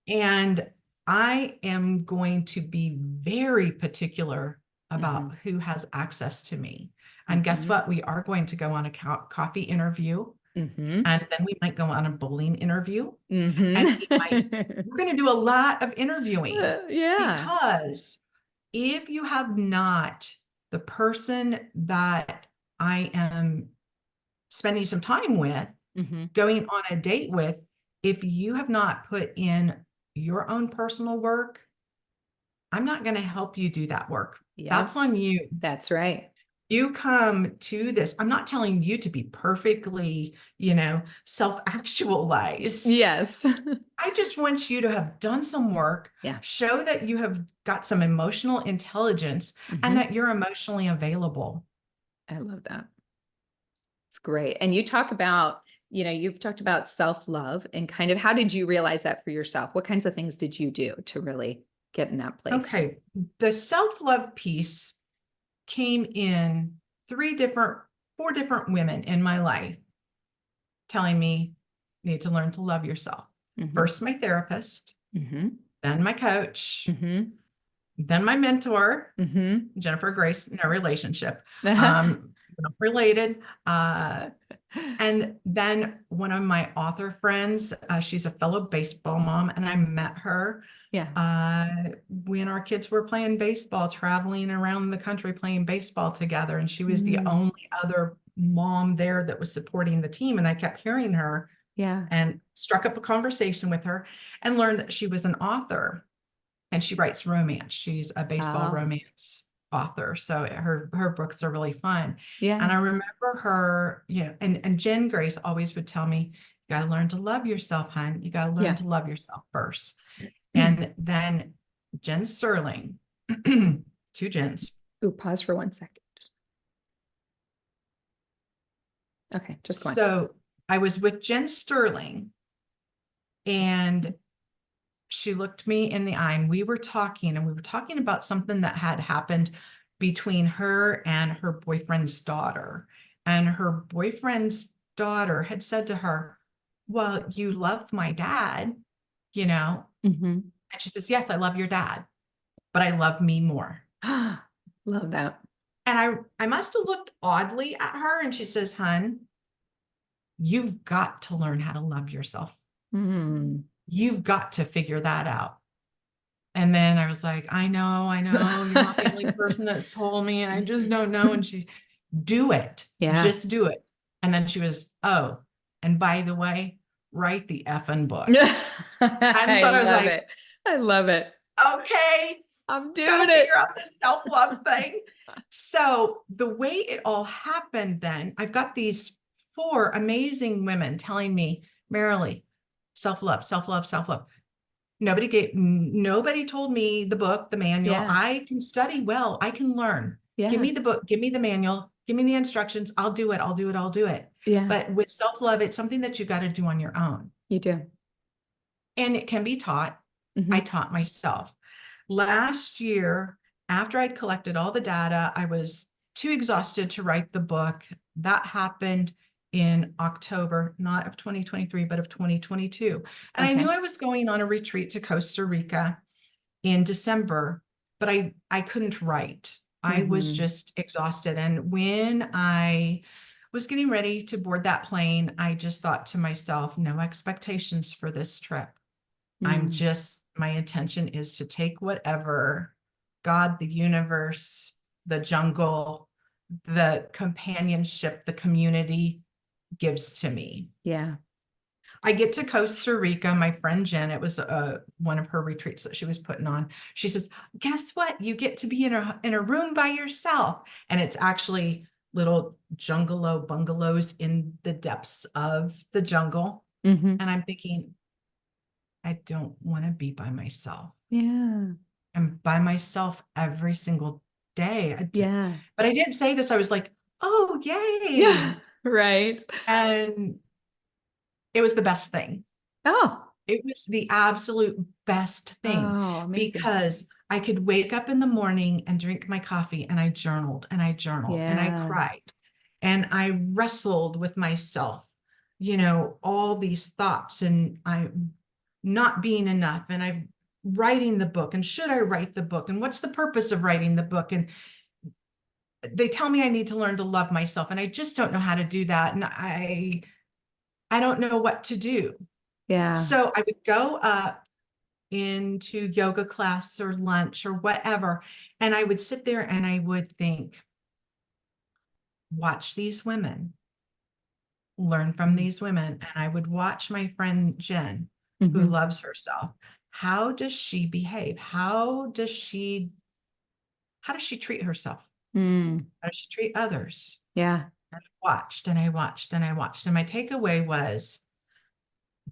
B: And I am going to be very particular about who has access to me. And guess what? We are going to go on a coffee interview. And then we might go on a bowling interview. And we're going to do a lot of interviewing. Because if you have not, the person that I am spending some time with, going on a date with, if you have not put in your own personal work, I'm not going to help you do that work. That's on you.
A: That's right.
B: You come to this. I'm not telling you to be perfectly, self-actualized.
A: Yes.
B: I just want you to have done some work, show that you have got some emotional intelligence, and that you're emotionally available.
A: I love that. It's great. And you talk about, you've talked about self-love, and kind of how did you realize that for yourself? What kinds of things did you do to really get in that place?
B: Okay. The self-love piece came in 4 different women in my life telling me you need to learn to love yourself. First, my therapist, then my coach, then my mentor, Jennifer Grace, no relationship, not related. And then one of my author friends, she's a fellow baseball mom, and I met her when our kids were playing baseball, traveling around the country playing baseball together. And she was the only other mom there that was supporting the team. And I kept hearing her and struck up a conversation with her and learned that she was an author, and she writes romance. She's a baseball romance author. So her books are really fun. And I remember her, and Jen Grace always would tell me, you got to learn to love yourself, hon. You got to learn to love yourself first. And then Jen Sterling, 2 Jens.
A: Ooh, pause for 1 second. Okay, just go on.
B: So I was with Jen Sterling, and she looked me in the eye, and we were talking about something that had happened between her and her boyfriend's daughter. And her boyfriend's daughter had said to her, well, you love my dad, And she says, yes, I love your dad, but I love me more.
A: Love that.
B: And I must have looked oddly at her, and she says, hun, you've got to learn how to love yourself.
A: Mm.
B: You've got to figure that out. And then I was like, I know, you're not the only person that's told me, and I just don't know. And she, do it,
A: Yeah.
B: just do it. And then she was, oh, and by the way, write the effing book. And
A: I
B: so I was
A: love
B: like,
A: it. I love it.
B: okay,
A: I'm
B: got
A: doing
B: to
A: it.
B: figure out this self-love thing. So the way it all happened, then I've got these four amazing women telling me, Marilee, self-love, self-love, self-love. Nobody told me the book, the manual.
A: Yeah.
B: I can study well. I can learn. Give
A: Yeah.
B: me the book, give me the manual, give me the instructions. I'll do it. I'll do it. I'll do it.
A: Yeah.
B: But with self-love, it's something that you got to do on your own.
A: You do.
B: And it can be taught. I
A: Hmm.
B: taught myself. Last year, after I'd collected all the data, I was too exhausted to write the book. That happened in October, not of 2023, but of 2022. And I knew
A: Okay.
B: I was going on a retreat to Costa Rica in December, but I couldn't write. I was
A: Hmm.
B: just exhausted. And when I was getting ready to board that plane, I just thought to myself, no expectations for this trip.
A: Mm.
B: My intention is to take whatever God, the universe, the jungle, the companionship, the community gives to me.
A: Yeah.
B: I get to Costa Rica. My friend Jen, it was one of her retreats that she was putting on. She says, "Guess what? You get to be in a room by yourself, and it's actually little bungalows in the depths of the jungle."
A: Hmm.
B: And I'm thinking, I don't want to be by myself.
A: Yeah.
B: I'm by myself every single day.
A: Yeah.
B: But I didn't say this. I was like, "Oh,
A: Yeah.
B: yay!"
A: Right.
B: And it was the best thing.
A: Oh.
B: It was the absolute best thing
A: Oh, amazing.
B: because I could wake up in the morning and drink my coffee, and I journaled and I journaled and I
A: Yeah.
B: cried and I wrestled with myself, all these thoughts, and I'm not being enough, and I'm writing the book, and should I write the book, and what's the purpose of writing the book? And they tell me I need to learn to love myself, and I just don't know how to do that. And I don't know what to do.
A: Yeah.
B: So I would go up into yoga class or lunch or whatever, and I would sit there and I would think, watch these women, learn from these women. And I would watch my friend Jen, who
A: Mm-hmm.
B: loves herself. How does she behave? How does she treat herself?
A: Mm.
B: How does she treat others?
A: Yeah.
B: And I watched and I watched and I watched. And my takeaway was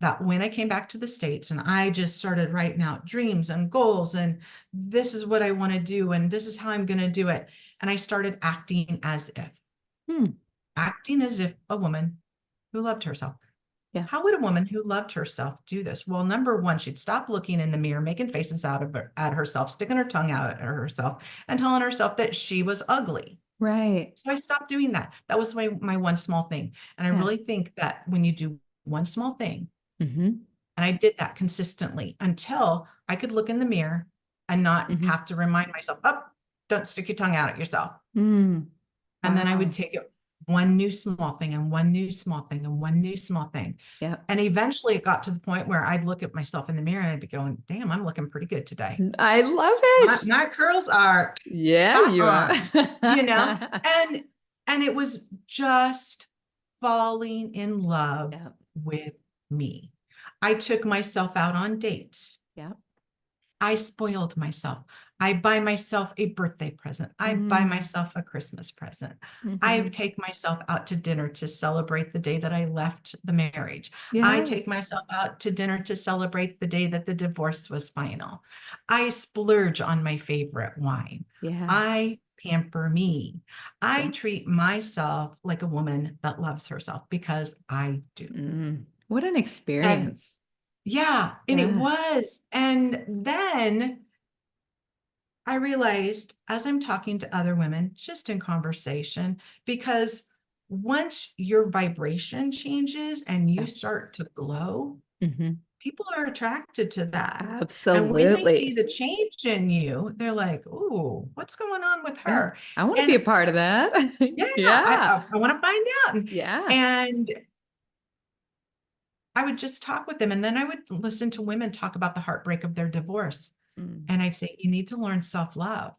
B: that when I came back to the States and I just started writing out dreams and goals, and this is what I want to do, and this is how I'm going to do it. And I started
A: Mm.
B: acting as if a woman who loved herself.
A: Yeah.
B: How would a woman who loved herself do this? Well, number one, she'd stop looking in the mirror, making faces at herself, sticking her tongue out at herself, and telling herself that she was ugly.
A: Right.
B: So I stopped doing that. That was my one small thing. And I
A: Yeah.
B: really think that when you do one small thing,
A: Mm-hmm.
B: and I did that consistently until I could look in the mirror and not
A: Mm-hmm.
B: have to remind myself, oh, don't stick your tongue out at yourself.
A: Mm.
B: And then I would
A: Wow.
B: take it one new small thing and one new small thing and one new small thing.
A: Yep.
B: And eventually it got to the point where I'd look at myself in the mirror and I'd be going, damn, I'm looking pretty good today.
A: I love
B: My,
A: it.
B: my curls are
A: Yeah,
B: spot
A: you are.
B: on, and it was just falling in love
A: Yep.
B: with me. I took myself out on dates.
A: Yep.
B: I spoiled myself. I buy myself a birthday present. I buy
A: Mm.
B: myself a Christmas present. I
A: Mm-hmm.
B: take myself out to dinner to celebrate the day that I left the marriage. I take
A: Yes.
B: myself out to dinner to celebrate the day that the divorce was final. I splurge on my favorite wine.
A: Yeah.
B: I pamper me. I
A: Yeah.
B: treat myself like a woman that loves herself, because I do.
A: Mm. What an
B: And
A: experience.
B: yeah, and it
A: Yeah.
B: was. And then I realized, as I'm talking to other women, just in conversation, because once your vibration changes and you
A: Yeah.
B: start to glow,
A: Mm-hmm.
B: people are attracted to that. And when they see
A: Absolutely.
B: the change in you, they're like, "Ooh, what's going on with
A: Yeah.
B: her?"
A: I want to be
B: And
A: a part of that.
B: yeah,
A: Yeah.
B: I want to find out.
A: Yeah.
B: And I would just talk with them. And then I would listen to women talk about the heartbreak of their divorce.
A: Mm.
B: And I'd say, you need to learn self-love.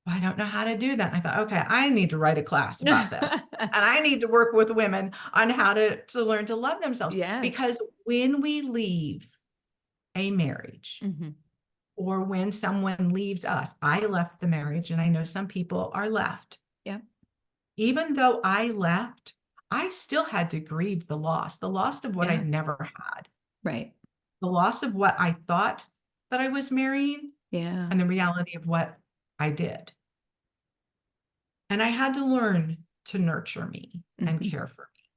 B: I don't know how to do that. And I thought, okay, I need to write a class about this. And I need to work with women on how to learn to love themselves.
A: Yes.
B: Because when we leave a marriage,
A: Mm-hmm.
B: or when someone leaves us, I left the marriage, and I know some people are left.
A: Yeah.
B: Even though I left, I still had to grieve the loss of what
A: Yeah.
B: I'd never had.
A: Right.
B: The loss of what I thought that I was marrying,
A: Yeah.
B: and the reality of what I did. And I had to learn to nurture me and
A: Mm-hmm.
B: care for me.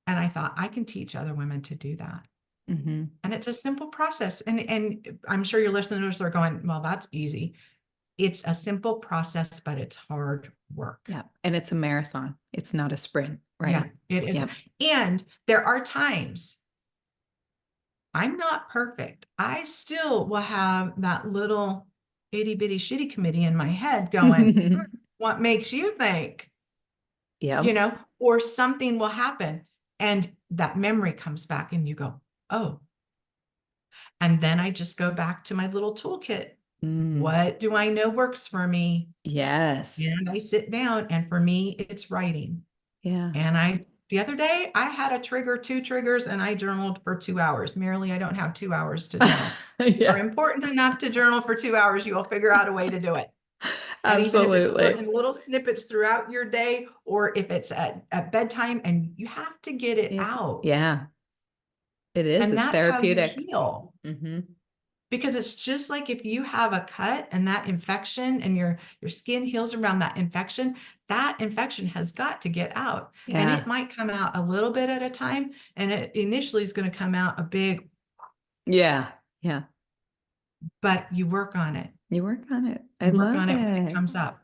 B: And I thought, I can teach other women to do that.
A: Mm-hmm. And
B: it's a simple process. And I'm sure your listeners are going, well, that's easy. It's a simple process, but it's hard work.
A: Yeah. And it's a marathon. It's not a sprint, right?
B: Yeah, it is. Yeah. And there are times I'm not perfect. I still will have that little itty bitty shitty committee in my head going, what makes you think?
A: Yeah.
B: Or something will happen and that memory comes back and you go, oh. And then I just go back to my little toolkit. What do I know works for me?
A: Yes.
B: And I sit down, and for me, it's writing.
A: Yeah.
B: And the other day I had two triggers, and I journaled for 2 hours. Marilee, I don't have 2 hours to journal.
A: Yeah.
B: Are important enough to journal for 2 hours. You will figure out a way to do it. And
A: Absolutely.
B: even if it's in little snippets throughout your day, or if it's at bedtime, and you have to get it out.
A: Yeah. It is.
B: And
A: it's
B: that's
A: therapeutic.
B: how you heal.
A: Mm-hmm.
B: Because it's just like if you have a cut and that infection, and your skin heals around that infection has got to get out.
A: Yeah.
B: And it might come out a little bit at a time. And it initially is going to come out a big.
A: Yeah. Yeah.
B: But you work on it.
A: You work on it.
B: I work on it when it comes up.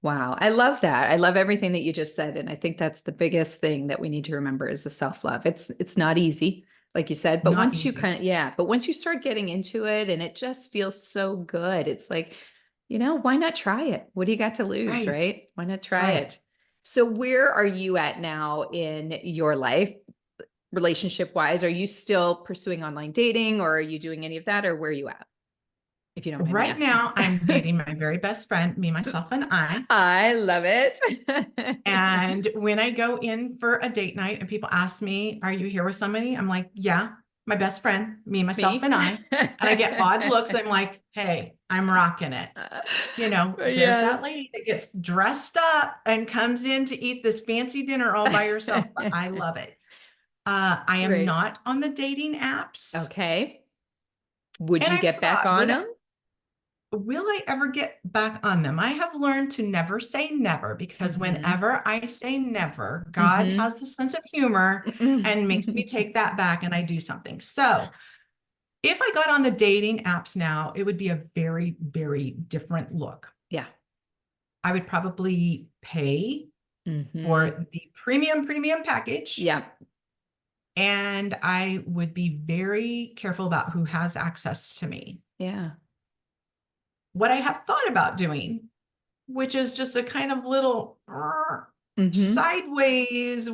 A: Wow. I love that. I love everything that you just said. And I think that's the biggest thing that we need to remember is the self-love. It's not easy, like you said, but once you but once you start getting into it and it just feels so good, it's like, why not try it? What do you got to lose, right? Why not try it? So where are you at now in your life, relationship wise? Are you still pursuing online dating, or are you doing any of that, or where are you at? If you don't mind
B: Right now, I'm dating my very best friend, me, myself, and I.
A: I love it.
B: And when I go in for a date night and people ask me, are you here with somebody? I'm like, yeah, my best friend, me, myself, and I. And I get odd looks. I'm like, hey, I'm rocking it. There's that lady that gets dressed up and comes in to eat this fancy dinner all by herself. But I love it. I am not on the dating apps.
A: Okay. Would you get back on them?
B: Will I ever get back on them? I have learned to never say never, because whenever I say never, God has a sense of humor and makes me take that back, and I do something. So if I got on the dating apps now, it would be a very, very different look.
A: Yeah.
B: I would probably pay for the premium package.
A: Yeah.
B: And I would be very careful about who has access to me.
A: Yeah.
B: What I have thought about doing, which is just a kind of little sideways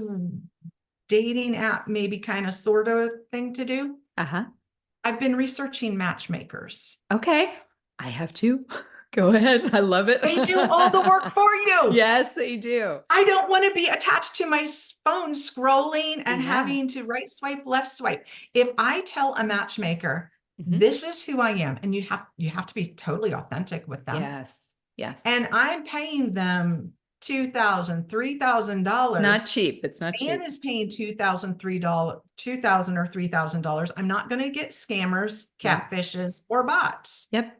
B: dating app, maybe kind of sort of thing to do. I've been researching matchmakers.
A: Okay. I have to. Go ahead. I love it.
B: They do all the work for you.
A: Yes, they do.
B: I don't want to be attached to my phone scrolling and having to right swipe, left swipe. If I tell a matchmaker, this is who I am, and you have to be totally authentic with them.
A: Yes. Yes.
B: And I'm paying them $2,000, $3,000.
A: Not cheap. It's not cheap.
B: And is paying $2,000 or $3,000. I'm not going to get scammers, catfishes, or bots.
A: Yep.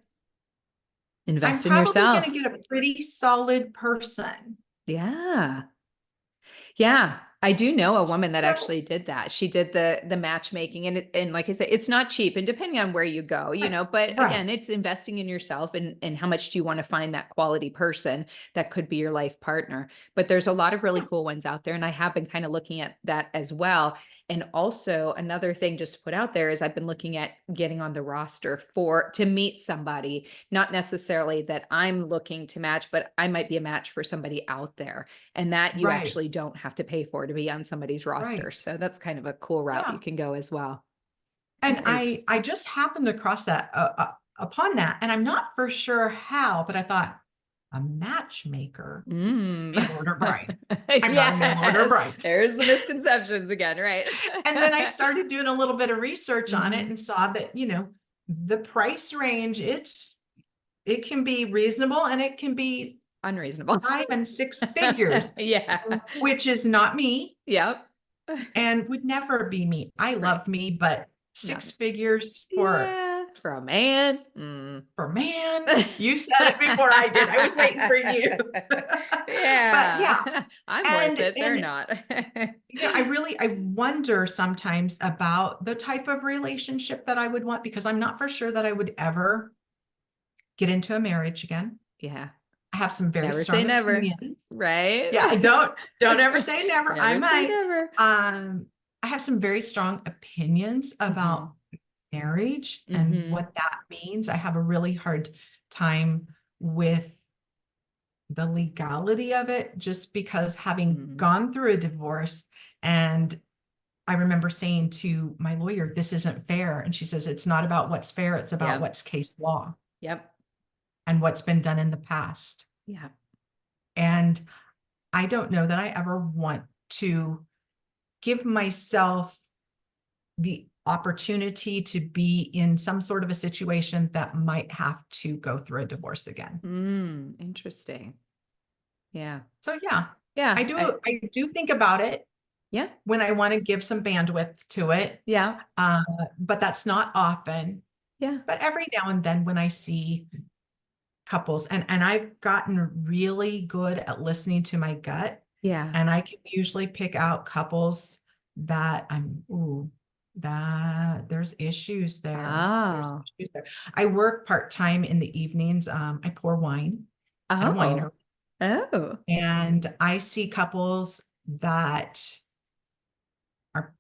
A: Invest
B: I'm
A: in yourself.
B: I'm probably going to get a pretty solid person.
A: Yeah. Yeah. I do know a woman that actually did that. She did the matchmaking, and like I said, it's not cheap, and depending on where you go, but again, it's investing in yourself, and how much do you want to find that quality person that could be your life partner. But there's a lot of really cool ones out there, and I have been kind of looking at that as well. And also another thing just to put out there is I've been looking at getting on the roster to meet somebody, not necessarily that I'm looking to match, but I might be a match for somebody out there. And that you
B: Right.
A: actually don't have to pay for to be on somebody's roster.
B: Right.
A: So that's kind of a cool route you
B: Yeah.
A: can go as well.
B: And
A: Nice.
B: I just happened across that upon that, and I'm not for sure how, but I thought a matchmaker,
A: Mm.
B: mail order bride. I'm not a mail order
A: Yes,
B: bride.
A: there's the misconceptions again, right?
B: And then I started doing a little bit of research on it
A: Mhm.
B: and saw that, the price range, it can be reasonable and it can be
A: Unreasonable.
B: 5 and 6 figures,
A: Yeah.
B: which is not me
A: Yep.
B: and would never be me. I
A: Right.
B: love me, but
A: No.
B: 6 figures
A: Yeah, for a man. Mm.
B: for man, you said it before I did. I was waiting for you. But yeah,
A: Yeah. I'm worth it, they're
B: and
A: not.
B: I wonder sometimes about the type of relationship that I would want because I'm not for sure that I would ever get into a marriage again.
A: Yeah.
B: I have some very
A: Never say
B: strong
A: never,
B: opinions.
A: right?
B: Yeah, don't ever say never. I
A: Never say
B: might.
A: never.
B: I have some very strong opinions about
A: Mhm.
B: marriage and
A: Mhm.
B: what that means. I have a really hard time with the legality of it just because having
A: Mm.
B: gone through a divorce, and I remember saying to my lawyer, this isn't fair. And she says, it's not about what's fair. It's about
A: Yep.
B: what's case law
A: Yep.
B: and what's been done in the past.
A: Yeah.
B: And I don't know that I ever want to give myself the opportunity to be in some sort of a situation that might have to go through a divorce again.
A: Interesting. Yeah.
B: So yeah,
A: Yeah.
B: I do think about it
A: Yeah.
B: when I want to give some bandwidth to it.
A: Yeah.
B: Uh, but that's not often.
A: Yeah.
B: But every now and then when I see couples, and I've gotten really good at listening to my gut,
A: Yeah.
B: and I can usually pick out couples that that there's issues there. There's
A: Oh.
B: issues there. I work part-time in the evenings. I pour wine at a
A: Oh.
B: winery,
A: Oh.
B: and I see couples that are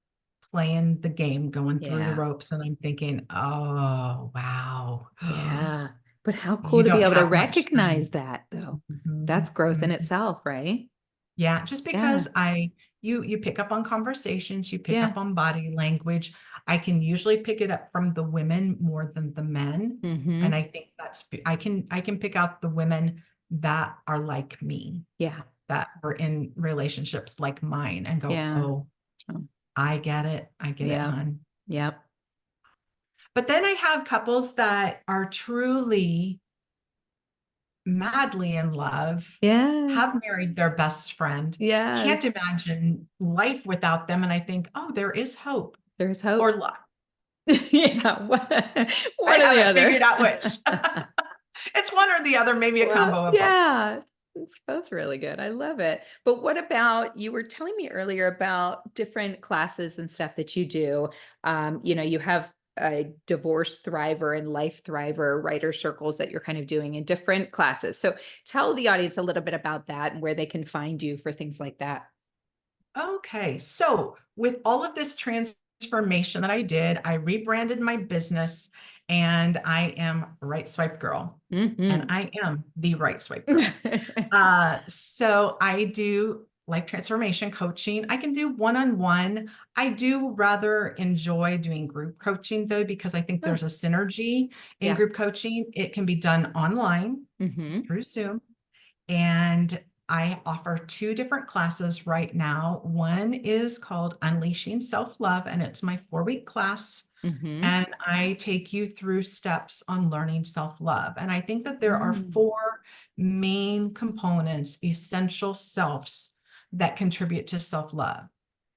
B: playing the game, going through the
A: Yeah.
B: ropes, and I'm thinking, oh, wow.
A: Yeah. But how cool
B: You
A: to be
B: don't
A: able to
B: have much
A: recognize
B: time.
A: that though.
B: Mhm,
A: That's growth in
B: mhm.
A: itself, right?
B: Yeah, just
A: Yeah.
B: because you pick up on conversations, you pick
A: Yeah.
B: up on body language. I can usually pick it up from the women more than the men. And
A: Mhm.
B: I think I can pick out the women that are like me,
A: Yeah.
B: that are in relationships like mine and go,
A: Yeah.
B: oh,
A: Oh,
B: I get it. I get it,
A: yeah.
B: hon.
A: Yep.
B: But then I have couples that are truly madly in love,
A: Yes.
B: have married their best friend, can't
A: Yes.
B: imagine life without them. And I think, oh, there is hope
A: There's
B: or
A: hope.
B: luck.
A: Yeah.
B: I
A: One or the
B: haven't figured
A: other.
B: out which. It's one or the other, maybe a
A: Well,
B: combo of both.
A: yeah, it's both really good. I love it. But what about you were telling me earlier about different classes and stuff that you do. You have a divorce thriver and life thriver writer circles that you're kind of doing in different classes. So tell the audience a little bit about that and where they can find you for things like that.
B: Okay. So with all of this transformation that I did, I rebranded my business and I am Right Swipe Girl. And
A: Hmm.
B: I am the Right Swipe Girl. So I do life transformation coaching. I can do one-on-one. I do rather enjoy doing group coaching though, because I think
A: Oh,
B: there's a synergy in
A: yeah.
B: group coaching. It can be done online
A: Hmm.
B: through Zoom. And I offer 2 different classes right now. One is called Unleashing Self-Love, and it's my 4-week class.
A: Hmm.
B: And I take you through steps on learning self-love. And I think that there are
A: Mm.
B: 4 main components, essential selves that contribute to self-love.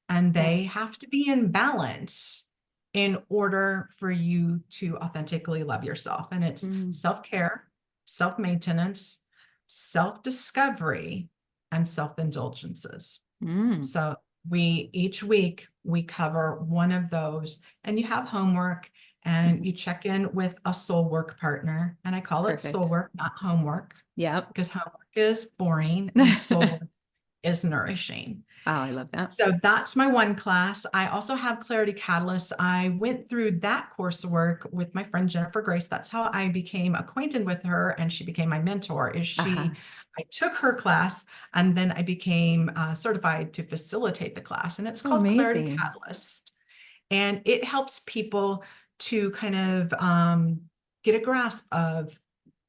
B: And
A: Okay.
B: they have to be in balance in order for you to authentically love yourself. And it's
A: Mm.
B: self-care, self-maintenance, self-discovery, and self-indulgences.
A: Mm.
B: So each week we cover one of those, and you have homework, and
A: Mhm.
B: you check in with a soul work partner. And I call it soul
A: Perfect.
B: work, not homework,
A: Yep.
B: because homework is boring and soul work is nourishing.
A: Oh, I love that.
B: So that's my one class. I also have Clarity Catalyst. I went through that coursework with my friend Jennifer Grace. That's how I became acquainted with her, and she became my mentor.
A: Uh-huh.
B: I took her class, and then I became certified to facilitate the class, and it's
A: Oh,
B: called Clarity
A: amazing.
B: Catalyst. And it helps people to kind of get a grasp of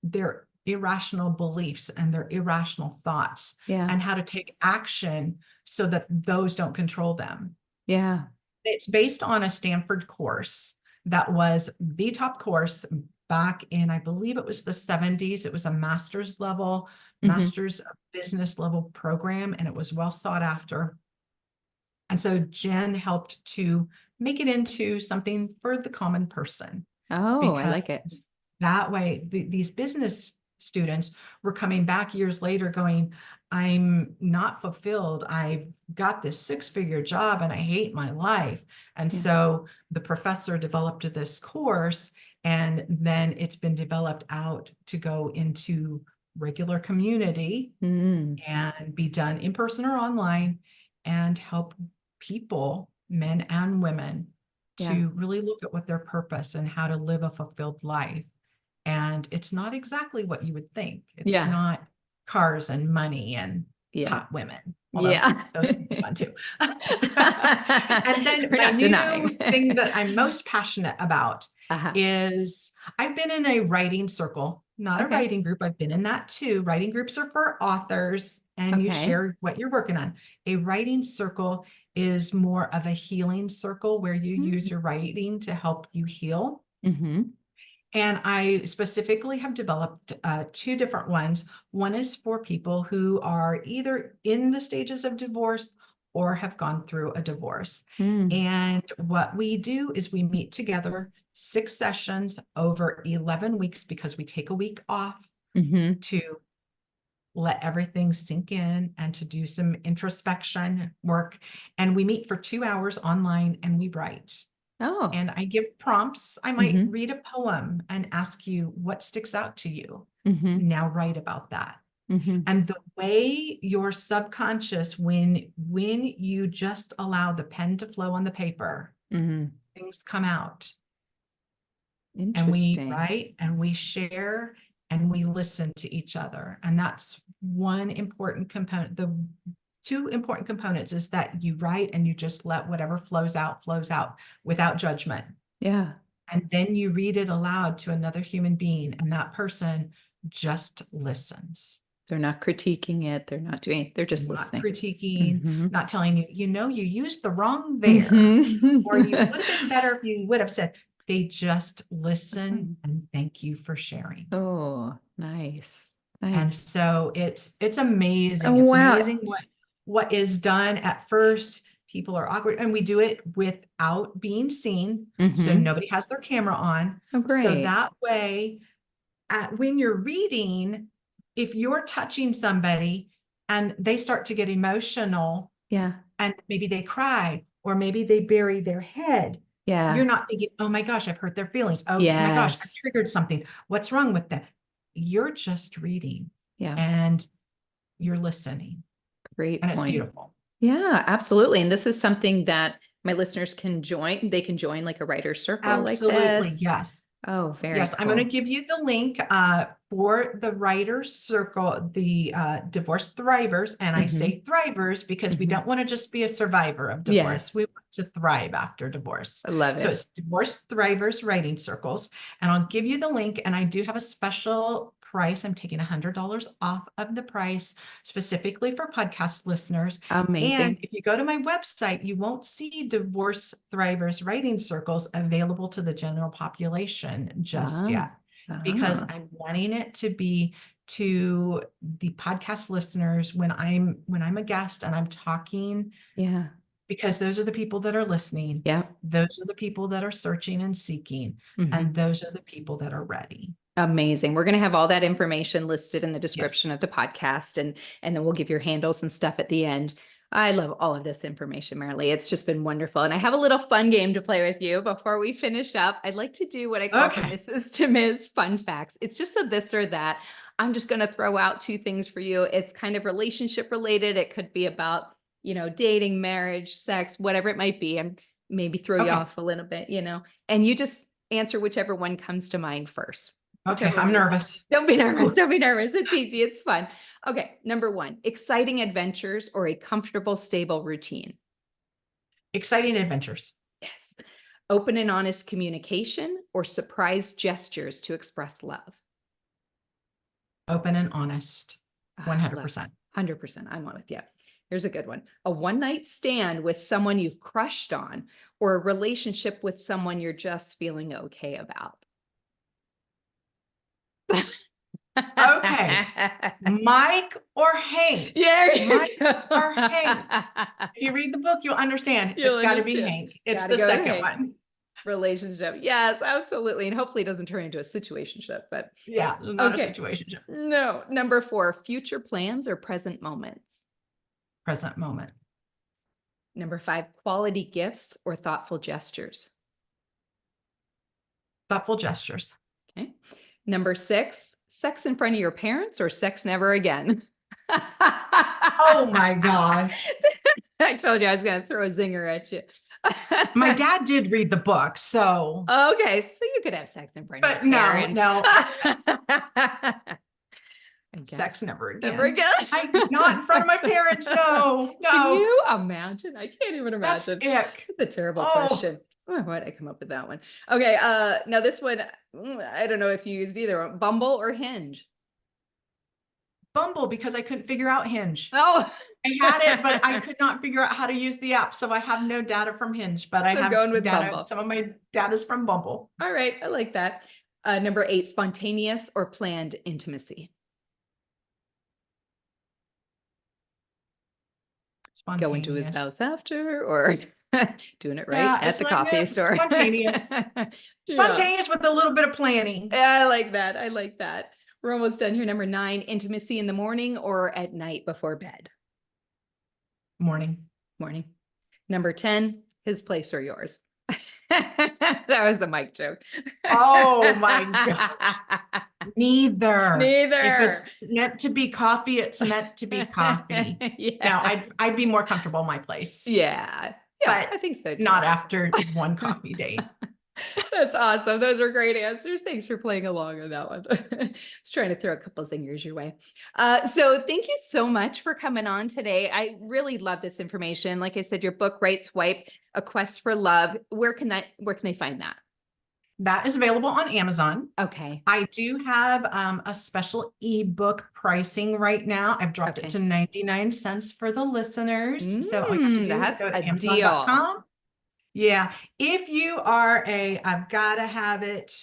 B: their irrational beliefs and their irrational thoughts,
A: Yeah.
B: and how to take action so that those don't control them.
A: Yeah.
B: It's based on a Stanford course that was the top course back in, I believe it was the 70s. It was a
A: Hmm.
B: master's of business level program, and it was well sought after. And so Jen helped to make it into something for the common person,
A: Oh, I
B: because
A: like it.
B: that way these business students were coming back years later going, I'm not fulfilled. I've got this six-figure job and I hate my life. And
A: Yeah.
B: so the professor developed this course, and then it's been developed out to go into regular community
A: Mm.
B: and be done in person or online, and help people, men and women,
A: Yeah.
B: to really look at what their purpose and how to live a fulfilled life. And it's not exactly what you would think. It's
A: Yeah.
B: not cars and money and
A: Yeah.
B: hot women, although
A: Yeah.
B: those can be fun too. And then
A: We're
B: my
A: not
B: new
A: denying.
B: thing that I'm most passionate about
A: Uh-huh.
B: is I've been in a writing circle, not a
A: Okay.
B: writing group. I've been in that too. Writing groups are for authors, and you
A: Okay.
B: share what you're working on. A writing circle is more of a healing circle where you use your writing to help you heal.
A: Mm-hmm.
B: And I specifically have developed two different ones. One is for people who are either in the stages of divorce or have gone through a divorce.
A: Mm.
B: And what we do is we meet together 6 sessions over 11 weeks, because we take a week off
A: Mm-hmm.
B: to let everything sink in and to do some introspection work. And we meet for 2 hours online and we write.
A: Oh.
B: And I give prompts. I might
A: Mm-hmm.
B: read a poem and ask you what sticks out to you.
A: Mm-hmm.
B: Now write about that.
A: Mm-hmm.
B: And the way your subconscious, when you just allow the pen to flow on the paper,
A: Mm-hmm.
B: things come out. And we
A: Interesting.
B: write and we share and we listen to each other. And that's one important component. The two important components is that you write and you just let whatever flows out without judgment.
A: Yeah.
B: And then you read it aloud to another human being, and that person just listens.
A: They're not critiquing it. They're not doing, they're just
B: Not
A: listening.
B: critiquing,
A: Mm-hmm.
B: not telling you, you used the wrong there, or you
A: Mm-hmm.
B: would have been better if you would have said. They just listen
A: Listen.
B: and thank you for sharing.
A: Oh, nice.
B: And
A: Nice.
B: so it's
A: Oh,
B: amazing. It's
A: wow.
B: amazing what is done. At first, people are awkward, and we do it without being seen. So
A: Mm-hmm.
B: nobody has their camera on.
A: Oh,
B: So
A: great.
B: that way, when you're reading, if you're touching somebody and they start to get emotional
A: Yeah.
B: and maybe they cry or maybe they bury their head, you're
A: Yeah.
B: not thinking, oh my gosh, I've hurt their feelings. Oh my gosh, I've
A: Yes.
B: triggered something. What's wrong with them? You're just reading
A: Yeah.
B: and you're listening,
A: Great
B: and it's
A: point.
B: beautiful.
A: Yeah, absolutely. And this is something that my listeners can join. They can join like a writer's circle like
B: Absolutely.
A: this.
B: Yes.
A: Oh, very
B: Yes, I'm going to
A: cool.
B: give you the link for the Writers Circle, the Divorce Thrivers. And I
A: Mm-hmm.
B: say thrivers because we
A: Mm-hmm.
B: don't want to just be a survivor of divorce. We
A: Yes.
B: want to thrive after divorce.
A: I love
B: So
A: it.
B: it's Divorce Thrivers Writing Circles. And I'll give you the link. And I do have a special price. I'm taking $100 off of the price specifically for podcast listeners. And
A: Amazing.
B: if you go to my website, you won't see Divorce Thrivers Writing Circles available to the general population just
A: Ah,
B: yet, because
A: ah,
B: I'm wanting it to be to the podcast listeners when I'm a guest and I'm talking,
A: yeah.
B: because those are the people that are listening.
A: Yeah.
B: Those are the people that are searching and seeking,
A: Mm-hmm.
B: and those are the people that are ready.
A: Amazing. We're going to have all that information listed in the
B: Yes.
A: description of the podcast, and then we'll give your handles and stuff at the end. I love all of this information, Marilee. It's just been wonderful. And I have a little fun game to play with you before we finish up. I'd like to do what I call from
B: Okay.
A: Mrs. to Ms. Fun Facts. It's just a this or that. I'm just going to throw out two things for you. It's kind of relationship related. It could be about dating, marriage, sex, whatever it might be, and maybe throw you
B: Okay.
A: off a little bit, and you just answer whichever one comes to mind first.
B: Okay.
A: Whichever
B: I'm
A: one.
B: nervous.
A: Don't be nervous.
B: Ooh.
A: Don't be nervous. It's easy. It's fun. Okay. Number 1, exciting adventures or a comfortable, stable routine.
B: Exciting adventures.
A: Yes. Open and honest communication or surprise gestures to express love.
B: Open and honest.
A: Love
B: 100%.
A: 100%. I'm on with you. Here's a good one. A one-night stand with someone you've crushed on, or a relationship with someone you're just feeling okay about.
B: Okay. Mike or Hank?
A: Yeah.
B: Mike or Hank? If you read the book, you'll understand.
A: You'll
B: It's got to be
A: understand.
B: Hank. It's
A: Gotta
B: the
A: go with
B: second
A: Hank.
B: one.
A: Relationship. Yes, absolutely. And hopefully it doesn't turn into a situationship, but
B: Yeah, not
A: okay.
B: a situationship.
A: No. Number 4, future plans or present moments.
B: Present moment.
A: Number 5, quality gifts or thoughtful gestures.
B: Thoughtful gestures.
A: Okay. Number 6, sex in front of your parents or sex never again.
B: Oh my God.
A: I told you I was going to throw a zinger at you.
B: My dad did read the book, so.
A: Okay, so you could have sex in front of
B: But
A: your
B: no,
A: parents.
B: no.
A: I guess.
B: Sex never again.
A: Never again.
B: Not in front of my parents. No,
A: Can
B: no.
A: you imagine? I can't even
B: That's
A: imagine.
B: ick.
A: It's a terrible
B: Oh.
A: question. Oh, why did I come up with that one? Okay, now this one, I don't know if you used either one. Bumble or Hinge?
B: Bumble, because I couldn't figure out Hinge.
A: Oh,
B: I had it, but I could not figure out how to use the app. So I have no data from Hinge, but I
A: So
B: have
A: going with
B: data.
A: Bumble.
B: Some of my data is from Bumble.
A: All right, I like that. Number 8, spontaneous or planned intimacy? Going to his
B: Spontaneous.
A: house after, or doing it right
B: Yeah,
A: at the coffee store?
B: spontaneous.
A: Yeah.
B: Spontaneous with a little bit of planning.
A: I like that. I like that. We're almost done here. Number 9, intimacy in the morning or at night before bed?
B: Morning.
A: Morning. Number 10, his place or yours? That was a mic joke.
B: Oh my gosh. Neither.
A: Neither.
B: If it's meant to be coffee, it's meant to be coffee.
A: Yeah.
B: Now, I'd be more comfortable in my place.
A: Yeah.
B: But
A: I think so too.
B: not after one coffee date.
A: That's awesome. Those are great answers. Thanks for playing along on that one. I was trying to throw a couple of zingers your way. So thank you so much for coming on today. I really love this information. Like I said, your book, Right Swipe, A Quest for Love. Where can they find that?
B: That is available on Amazon.
A: Okay.
B: I do have a special ebook pricing right now. I've dropped it to 99 cents for the listeners. So all you have to do is go to Amazon.com. Yeah. If you are I've got to have it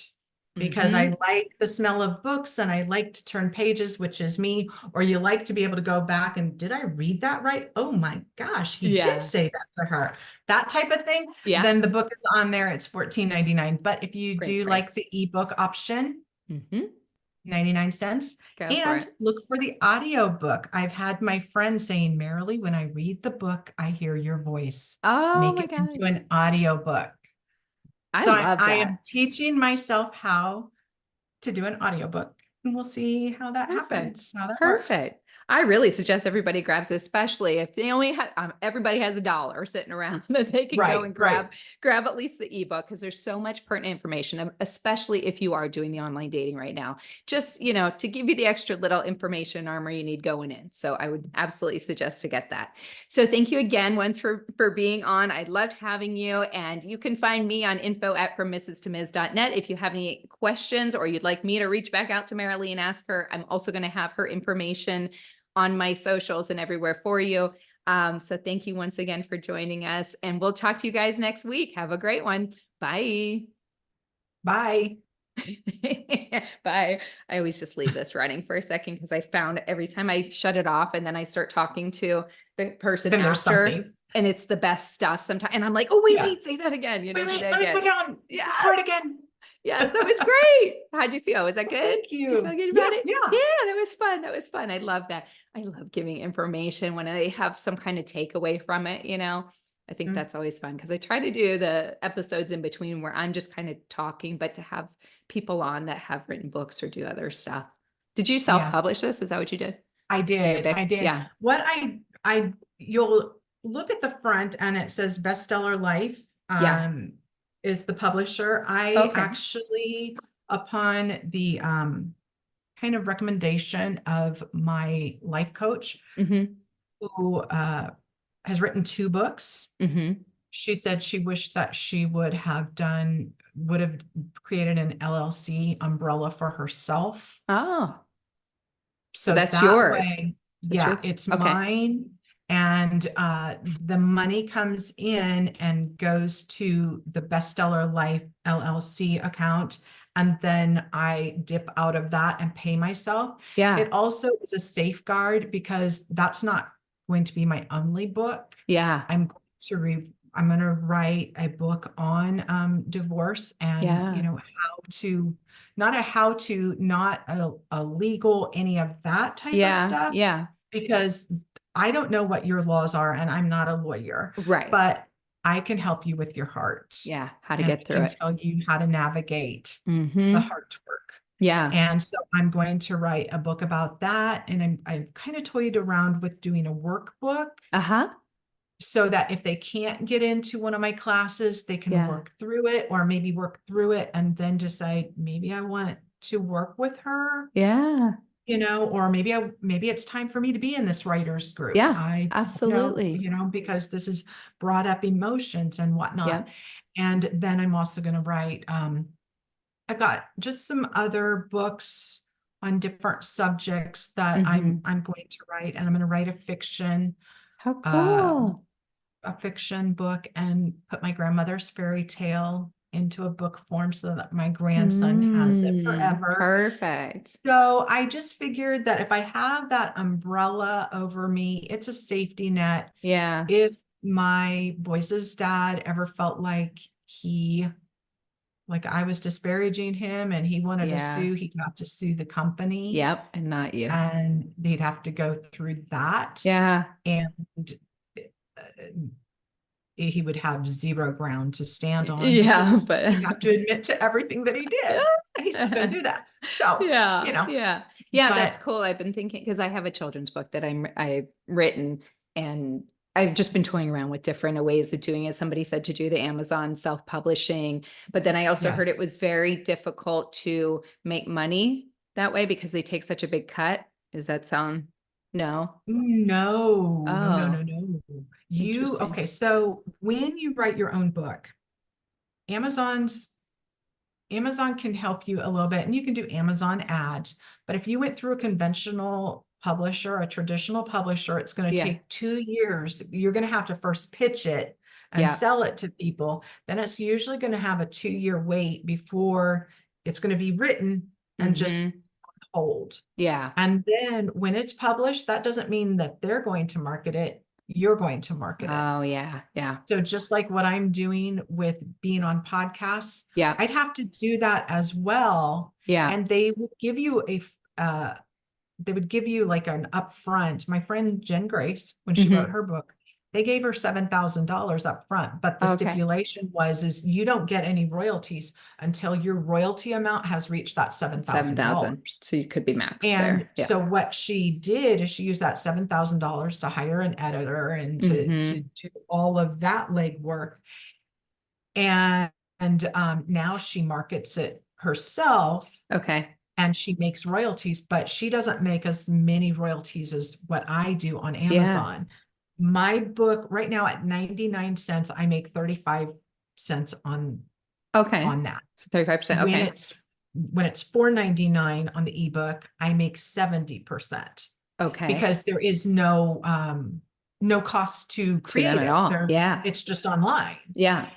B: because I like the smell of books and I like to turn pages, which is me, or you like to be able to go back and did I read that right? Oh my gosh, he did say that to her. That type of thing.
A: Yeah.
B: Then the book is on there. It's $14.99. But if you
A: Great
B: do
A: price.
B: like the ebook option, 99 cents. And look for the audio book. I've had my friend saying, Marilee, when I read the book, I hear your voice.
A: Oh,
B: Make it into an audio book.
A: So I
B: am teaching myself how to do an audiobook, and we'll see how that happens, how that works.
A: I really suggest everybody grabs it, especially if they only have, everybody has $1 sitting around that they can go and grab at least the ebook, because there's so much pertinent information, especially if you are doing the online dating right now, just, to give you the extra little information armor you need going in. So I would absolutely suggest to get that. So thank you again once for being on. I loved having you, and you can find me on info@frommisstomiz.net. If you have any questions or you'd like me to reach back out to Marilee and ask her, I'm also going to have her information on my socials and everywhere for you. So thank you once again for joining us, and we'll talk to you guys next week. Have a great one. Bye.
B: Bye.
A: Bye. I always just leave this running for a second because I found every time I shut it off and then I start talking to the person after, and it's the best stuff sometimes. And I'm like, oh, wait, say that again.
B: Wait, let me put it on.
A: Yeah.
B: Record again.
A: Yes, that was great. How'd you feel? Was that good?
B: Thank you.
A: You feel good about it?
B: Yeah.
A: Yeah, that was fun. That was fun. I love that. I love giving information when I have some kind of takeaway from it, I think that's always fun, because I try to do the episodes in between where I'm just kind of talking, but to have people on that have written books or do other stuff. Did you self-publish this? Is that what you did?
B: I did.
A: Yeah.
B: What you'll look at the front and it says Bestseller Life,
A: Yeah.
B: is the publisher. I
A: Okay.
B: actually, upon the kind of recommendation of my life coach,
A: Mm-hmm.
B: who has written 2 books,
A: Mm-hmm.
B: she said she wished that she would have created an LLC umbrella for herself.
A: Oh, so
B: So
A: that's
B: that
A: yours.
B: way,
A: That's
B: yeah,
A: your,
B: it's
A: okay.
B: mine. And the money comes in and goes to the Bestseller Life LLC account. And then I dip out of that and pay myself.
A: Yeah.
B: It also is a safeguard because that's not going to be my only book.
A: Yeah.
B: I'm going to write a book on divorce and,
A: Yeah.
B: not a legal, any of that type of
A: Yeah.
B: stuff,
A: Yeah.
B: because I don't know what your laws are and I'm not a lawyer,
A: Right.
B: but I can help you with your heart
A: Yeah. How to
B: and I
A: get through
B: can
A: it.
B: tell you how to navigate the
A: Mm-hmm.
B: heart work.
A: Yeah.
B: And so I'm going to write a book about that. And I've kind of toyed around with doing a workbook
A: Uh-huh.
B: so that if they can't get into one of my classes, they can
A: Yeah.
B: work through it, or maybe work through it and then decide, maybe I want to work with her,
A: Yeah.
B: or maybe it's time for me to be in this writers group.
A: Yeah.
B: I don't know,
A: Absolutely.
B: because this has brought up emotions and whatnot.
A: Yep.
B: And then I'm also going to write, I've got just some other books on different subjects that I'm
A: Mm-hmm.
B: I'm going to write, and I'm going to write
A: How
B: uh,
A: cool.
B: a fiction book and put my grandmother's fairy tale into a book form so that my grandson has it forever.
A: Perfect.
B: So I just figured that if I have that umbrella over me, it's a safety net.
A: Yeah.
B: If my boys' dad ever felt like I was disparaging him and he wanted to
A: Yeah.
B: sue, he'd have to sue the company
A: Yep. And not you.
B: and they'd have to go through that.
A: Yeah.
B: And uh, he would have zero ground to stand on
A: Yeah.
B: because
A: But
B: he'd have to admit to everything that he did. And he's not going to do that. So,
A: yeah. Yeah. Yeah. That's
B: but
A: cool. I've been thinking because I have a children's book that I've written and I've just been toying around with different ways of doing it. Somebody said to do the Amazon self-publishing, but then I also heard it
B: yes.
A: was very difficult to make money that way because they take such a big cut. Does that sound? No.
B: No, no, no, no,
A: Oh,
B: no.
A: interesting.
B: Okay. So when you write your own book, Amazon's Amazon can help you a little bit and you can do Amazon ads. But if you went through a conventional publisher, a traditional publisher, it's going to
A: Yeah.
B: take 2 years. You're going to have to first pitch it and
A: Yeah.
B: sell it to people. Then it's usually going to have a 2-year wait before it's going to be written and just
A: Mm-hmm.
B: hold.
A: Yeah.
B: And then when it's published, that doesn't mean that they're going to market it. You're going to market it.
A: Oh, yeah. Yeah.
B: So just like what I'm doing with being on podcasts,
A: Yeah.
B: I'd have to do that as well.
A: Yeah.
B: And they would give you like an upfront. My friend Jen Grace, when she wrote
A: Mm-hmm.
B: her book, they gave her $7,000 up front. But the
A: Okay.
B: stipulation is you don't get any royalties until your royalty amount has reached that7,000. $7,000.
A: So you could be max
B: And
A: there. Yeah.
B: so what she did is she used that $7,000 to hire an editor and to
A: Mm-hmm.
B: do all of that legwork. And now she markets it herself
A: Okay.
B: and she makes royalties, but she doesn't make as many royalties as what I do on
A: Yeah.
B: Amazon. My book right now at 99 cents, I make 35 cents on
A: Okay.
B: that.
A: So 35%.
B: When
A: Okay.
B: it's $4.99 on the ebook, I make 70%
A: Okay.
B: because there is no cost to
A: To them
B: create
A: at
B: it.
A: all. Yeah.
B: It's just online.
A: Yeah.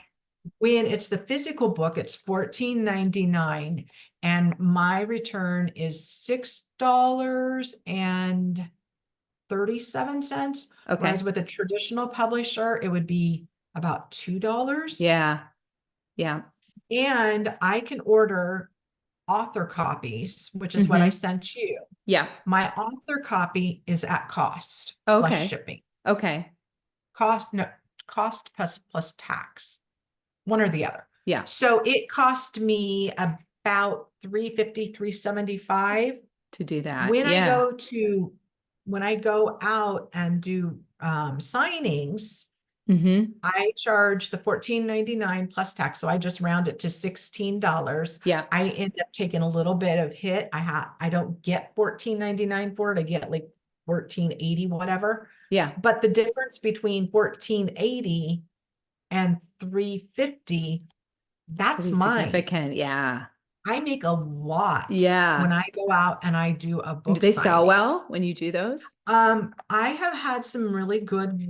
B: When it's the physical book, it's $14.99 and my return is $6.37.
A: Okay.
B: Whereas with a traditional publisher, it would be about $2.
A: Yeah. Yeah.
B: And I can order author copies, which is what I
A: Mm-hmm.
B: sent you.
A: Yeah.
B: My author copy is at cost plus
A: Okay.
B: shipping.
A: Okay.
B: Cost plus tax, one or the other.
A: Yeah.
B: So it cost me about $350, $375.
A: To do that.
B: When
A: Yeah.
B: I go out and do signings,
A: Mm-hmm.
B: I charge the $14.99 plus tax. So I just round it to $16.
A: Yeah.
B: I end up taking a little bit of hit. I don't get $14.99 for it. I get like $14.80, whatever.
A: Yeah.
B: But the difference between $14.80 and $3.50, that's
A: Pretty
B: mine.
A: significant. Yeah.
B: I make a lot
A: Yeah.
B: when I go out and I do a
A: And do
B: book
A: they sell
B: signing.
A: well when you do those?
B: I have had some really good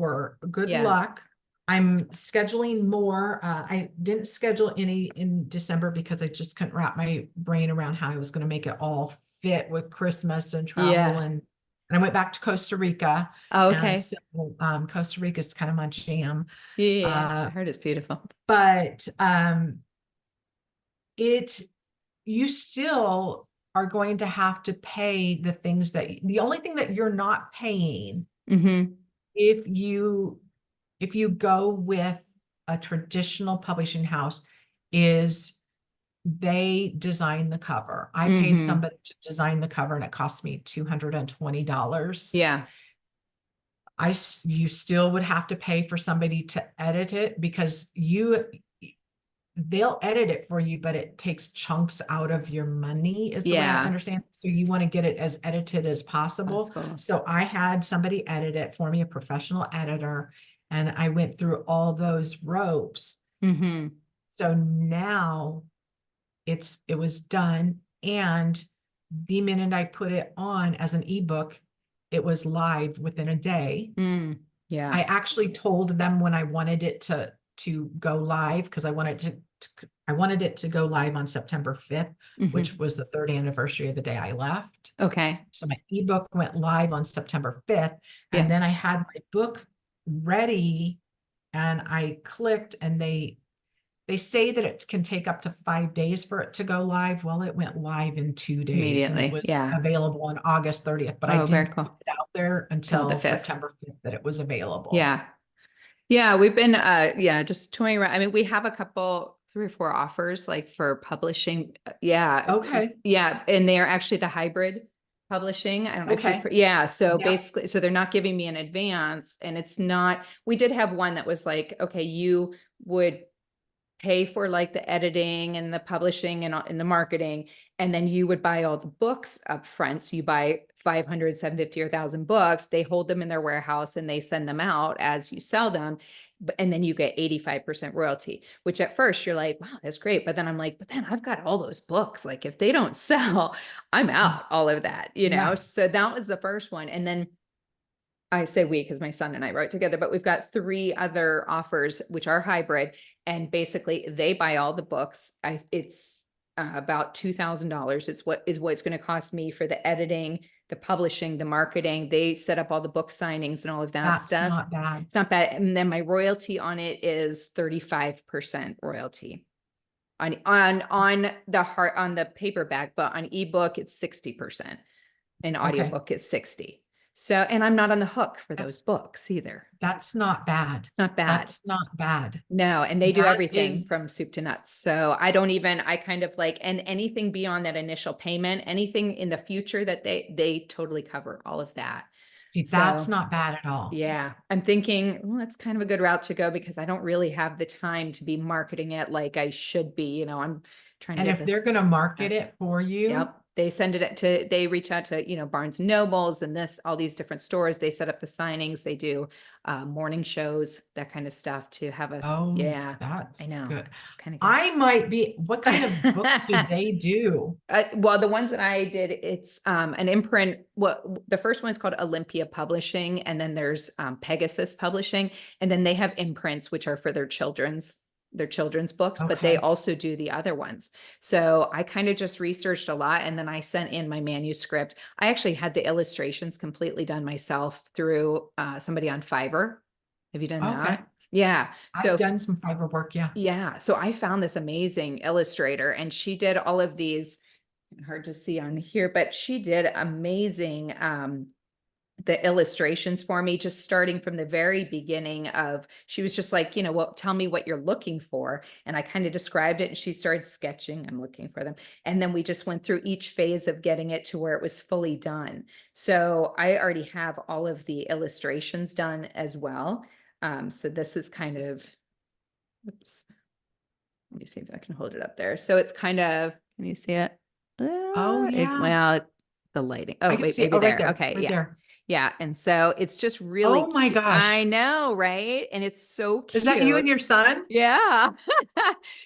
B: good
A: Yeah.
B: luck. I'm scheduling more. I didn't schedule any in December because I just couldn't wrap my brain around how I was going to make it all fit with Christmas and travel.
A: Yeah.
B: And I went back to Costa Rica.
A: Oh,
B: And
A: okay.
B: so Costa Rica is kind of my jam.
A: Yeah. Yeah, yeah. I
B: Uh,
A: heard it's beautiful.
B: but it you still are going to have to pay the things that the only thing that you're not paying
A: Mm-hmm.
B: if you go with a traditional publishing house is they design the cover. I paid
A: Mm-hmm.
B: somebody to design the cover and it cost me $220.
A: Yeah.
B: You still would have to pay for somebody to edit it because they'll edit it for you, but it takes chunks out of your money is the way I
A: Yeah.
B: understand. So you want to get it as edited as possible.
A: Possible.
B: So I had somebody edit it for me, a professional editor, and I went through all those ropes.
A: Mm-hmm.
B: So now it was done. And the minute I put it on as an ebook, it was live within a day.
A: Mm. Yeah.
B: I actually told them when I wanted it to go live because I wanted it to go live on September 5th,
A: Mm-hmm.
B: which was the third anniversary of the day I left.
A: Okay.
B: So my ebook went live on September 5th, and
A: Yeah.
B: then I had my book ready and I clicked and they say that it can take up to 5 days for it to go live. Well, it went live in 2 days and it
A: Immediately.
B: was
A: Yeah.
B: available on August 30th, but I
A: Oh, very
B: didn't put
A: cool.
B: it out there
A: Till the
B: until
A: 5th.
B: September 5th that it was available.
A: Yeah. Yeah. We've been, just toying around. I mean, we have a couple, 3 or 4 offers like for publishing. Yeah.
B: Okay.
A: Yeah. And they're actually the hybrid publishing. I don't know if
B: Okay.
A: yeah. So
B: Yep.
A: basically, so they're not giving me an advance and it's not, we did have one that was like, okay, you would pay for like the editing and the publishing and the marketing. And then you would buy all the books up front. So you buy 500, 750 or 1,000 books, they hold them in their warehouse and they send them out as you sell them. And then you get 85% royalty, which at first you're like, wow, that's great. But then I'm like, but then I've got all those books. Like if they don't sell, I'm out all of that,
B: Yeah.
A: So that was the first one. And then I say we because my son and I wrote together, but we've got 3 other offers, which are hybrid. And basically they buy all the books. It's about $2,000. It's what it's going to cost me for the editing, the publishing, the marketing. They set up all the book signings and all of that
B: That's
A: stuff.
B: not bad.
A: It's not bad. And then my royalty on it is 35% royalty on the paperback, but on ebook, it's 60% and audiobook is 60. So, and I'm not on the hook for those books either.
B: That's not bad.
A: It's not bad.
B: That's not bad.
A: No, and they do
B: That
A: everything from
B: is,
A: soup to nuts. So I kind of like, and anything beyond that initial payment, anything in the future that they totally cover all of that.
B: see, that's
A: So
B: not bad at all.
A: yeah, I'm thinking, well, that's kind of a good route to go because I don't really have the time to be marketing it like I should be. I'm trying to
B: And
A: get
B: if they're
A: this.
B: going to market
A: best.
B: it for you,
A: Yep. They send it to, they reach out to, Barnes and Nobles and all these different stores. They set up the signings. They do morning shows, that kind of stuff to have us.
B: oh,
A: Yeah,
B: that's
A: I know.
B: good.
A: It's kind of good.
B: I might be, what kind of book do they do?
A: Well, the ones that I did, it's an imprint. The first one is called Olympia Publishing, and then there's Pegasus Publishing, and then they have imprints, which are for their children's books, but they
B: Okay.
A: also do the other ones. So I kind of just researched a lot and then I sent in my manuscript. I actually had the illustrations completely done myself through somebody on Fiverr. Have you done
B: Okay.
A: that? Yeah.
B: I've done some Fiverr work. Yeah.
A: Yeah. So I found this amazing illustrator and she did all of these, hard to see on here, but she did amazing the illustrations for me, just starting from the very beginning of, she was just like, well, tell me what you're looking for. And I kind of described it and she started sketching. I'm looking for them. And then we just went through each phase of getting it to where it was fully done. So I already have all of the illustrations done as well. So this is kind of, oops, let me see if I can hold it up there. So it's kind of, can you see it?
B: Oh, yeah.
A: Well, the lighting.
B: I
A: Oh,
B: can
A: wait,
B: see it.
A: maybe
B: Oh, right
A: there.
B: there,
A: Okay.
B: right
A: Yeah.
B: there.
A: Yeah. And so it's just really
B: Oh my
A: cute. I
B: gosh.
A: know, right? And it's so
B: Is that you and
A: cute.
B: your son?
A: Yeah.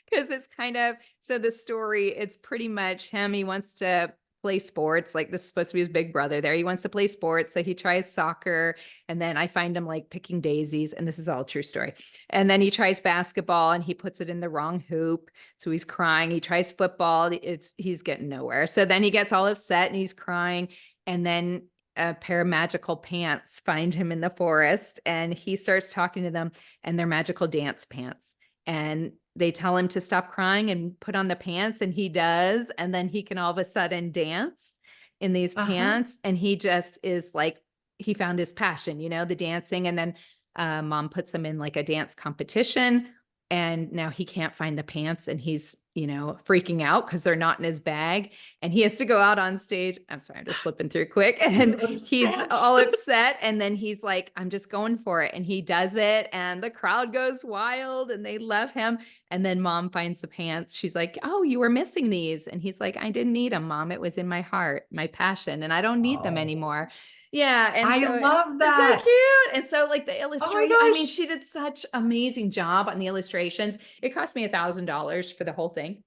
A: Because it's kind of, so the story, it's pretty much him. He wants to play sports. Like, this is supposed to be his big brother there. He wants to play sports. So he tries soccer. And then I find him like picking daisies. And this is all a true story. And then he tries basketball and he puts it in the wrong hoop. So he's crying. He tries football. He's getting nowhere. So then he gets all upset and he's crying. And then a pair of magical pants find him in the forest and he starts talking to them, and they're magical dance pants. And they tell him to stop crying and put on the pants, and he does. And then he can all of a sudden dance in these
B: Uh-huh.
A: pants. And he just is like, he found his passion, the dancing. And then mom puts him in like a dance competition. And now he can't find the pants and he's, freaking out because they're not in his bag. And he has to go out on stage. I'm sorry, I'm just flipping through quick. And
B: Those
A: he's
B: pants.
A: all upset. And then he's like, I'm just going for it. And he does it. And the crowd goes wild and they love him. And then mom finds the pants. She's like, oh, you were missing these. And he's like, I didn't need them, mom. It was in my heart, my passion, and I don't need them
B: Oh,
A: anymore. Yeah. And
B: I
A: so
B: love
A: it's so
B: that.
A: cute. And so like the
B: Oh my
A: illustration, I mean,
B: gosh.
A: she did such amazing job on the illustrations. It cost me $1,000 for the whole thing.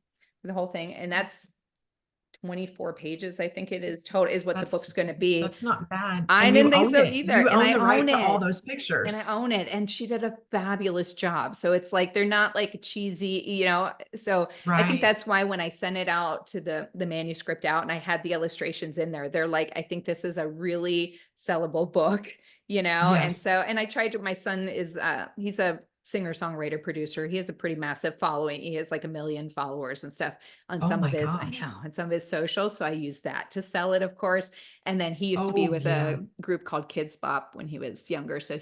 A: And that's 24 pages. I think it is total is what the book's
B: That's
A: going to be.
B: that's not bad.
A: I
B: And you
A: didn't think
B: own
A: so
B: it.
A: either.
B: You
A: And
B: own
A: I
B: the right
A: own
B: to all
A: it.
B: those
A: And I
B: pictures.
A: own it. And she did a fabulous job. So it's like, they're not like cheesy, so I think
B: Right.
A: that's why when I sent it out to the manuscript out and I had the illustrations in there, they're like, I think this is a really sellable book, And
B: Yes.
A: so, and I tried to, my son is, he's a singer-songwriter producer. He has a pretty massive following. He has like 1 million followers and stuff on
B: Oh
A: some of
B: my
A: his, I
B: gosh.
A: know, on some of his socials. So I use that to sell it, of course. And then he used to be
B: Oh
A: with
B: yeah.
A: a group called Kids Bop when he was younger. So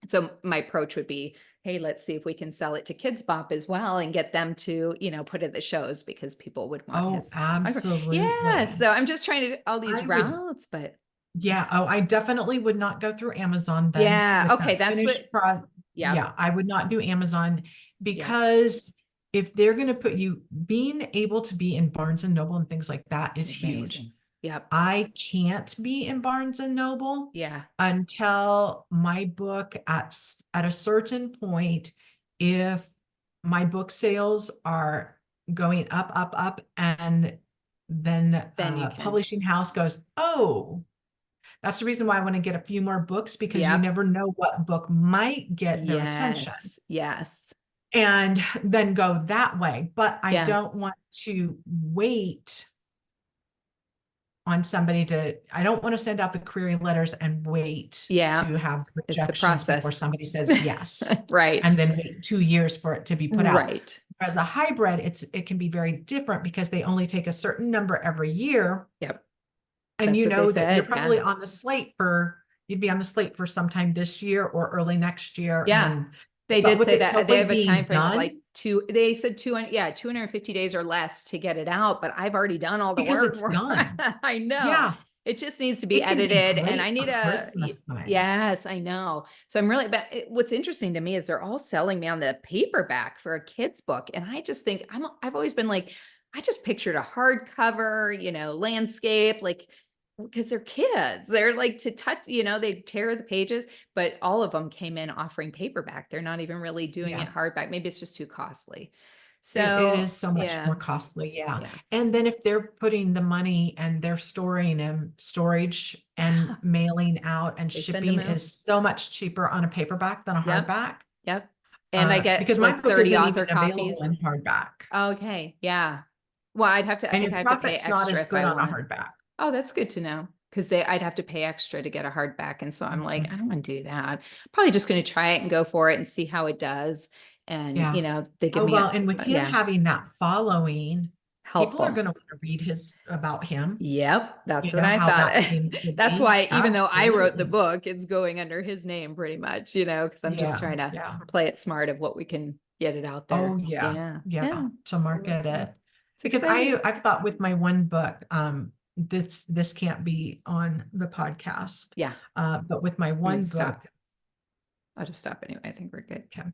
A: so my approach would be, hey, let's see if we can sell it to Kids Bop as well and get them to, put it at the shows because people would want
B: Oh,
A: his. Yeah.
B: absolutely.
A: So I'm just trying to do all these
B: I would,
A: routes, but
B: yeah. Oh, I definitely would not go through Amazon then
A: yeah.
B: with
A: Okay.
B: that
A: That's
B: finished
A: what,
B: product.
A: yep.
B: Yeah, I would not do Amazon
A: Yep.
B: because if they're going to put you, being able to be in Barnes and Noble and things like that is huge.
A: Amazing. Yep.
B: I can't be in Barnes and Noble
A: Yeah.
B: until my book at a certain point, if my book sales are going up, and then
A: Then you can.
B: publishing house goes, oh, that's the reason why I want to get a few more books because you
A: Yep.
B: never know what book might get their attention
A: Yes. Yes.
B: and then go that way. But I
A: Yeah.
B: don't want to wait on somebody I don't want to send out the query letters and wait
A: Yeah.
B: to have the
A: It's a
B: rejections before
A: process.
B: somebody says yes, and
A: Right.
B: then wait 2 years for it to be put out.
A: Right.
B: As a hybrid, it can be very different because they only take a certain number every year.
A: Yep.
B: And
A: That's
B: you
A: what they
B: know that you're
A: said. Yeah.
B: probably on the slate you'd be on the slate for sometime this year or early next year.
A: Yeah.
B: And
A: They
B: but
A: did
B: with
A: say
B: it
A: that they
B: totally
A: have a time
B: being
A: frame of like
B: done,
A: they said 200, yeah, 250 days or less to get it out, but I've already done all the
B: because
A: work.
B: it's done.
A: I know.
B: Yeah,
A: It just needs to be
B: it can be
A: edited and I
B: great
A: need
B: for Christmas time.
A: yes, I know. So I'm really, but what's interesting to me is they're all selling me on the paperback for a kid's book. And I just think I've always been like, I just pictured a hardcover, landscape, like, because they're kids. They're like to touch, they tear the pages, but all of them came in offering paperback. They're not even really doing
B: Yeah.
A: it hardback. Maybe it's just too costly.
B: It
A: So
B: is so much
A: yeah,
B: more costly, yeah.
A: yeah,
B: And then if they're putting the money and they're storing in storage and
A: yeah.
B: mailing out and
A: They send them
B: shipping
A: out.
B: is so much cheaper on a paperback than a
A: Yep,
B: hardback.
A: yep. And I get
B: Because my
A: like
B: book
A: 30
B: isn't
A: author
B: even available
A: copies.
B: in hardback.
A: Okay, yeah. Well, I
B: And
A: think
B: your
A: I have to pay
B: profit's not
A: extra
B: as
A: if
B: good
A: I
B: on a
A: want.
B: hardback.
A: Oh, that's good to know. Because I'd have to pay extra to get a hardback. And so I'm like, I
B: Mhm.
A: don't want to do that. Probably just going to try it and go for it and see how it does. And,
B: Yeah.
A: they give
B: Oh,
A: me
B: well, and with him
A: yeah,
B: having that following, people are
A: helpful.
B: going to want to read about him,
A: Yep, that's
B: you
A: what
B: know,
A: I
B: how that
A: thought.
B: came to
A: That's
B: be.
A: why, even though I wrote the
B: Absolutely.
A: book, it's going under his name pretty much, because I'm just
B: Yeah.
A: trying to
B: Yeah.
A: play it smart of what we can get it out there.
B: Oh yeah.
A: Yeah.
B: Yeah.
A: Yeah.
B: To market it.
A: It's
B: Because
A: exciting.
B: I've thought with my one book, this can't be on the podcast.
A: Yeah.
B: But with my
A: I mean,
B: one
A: stop.
B: book,
A: I'll just stop anyway. I think we're good.
B: okay.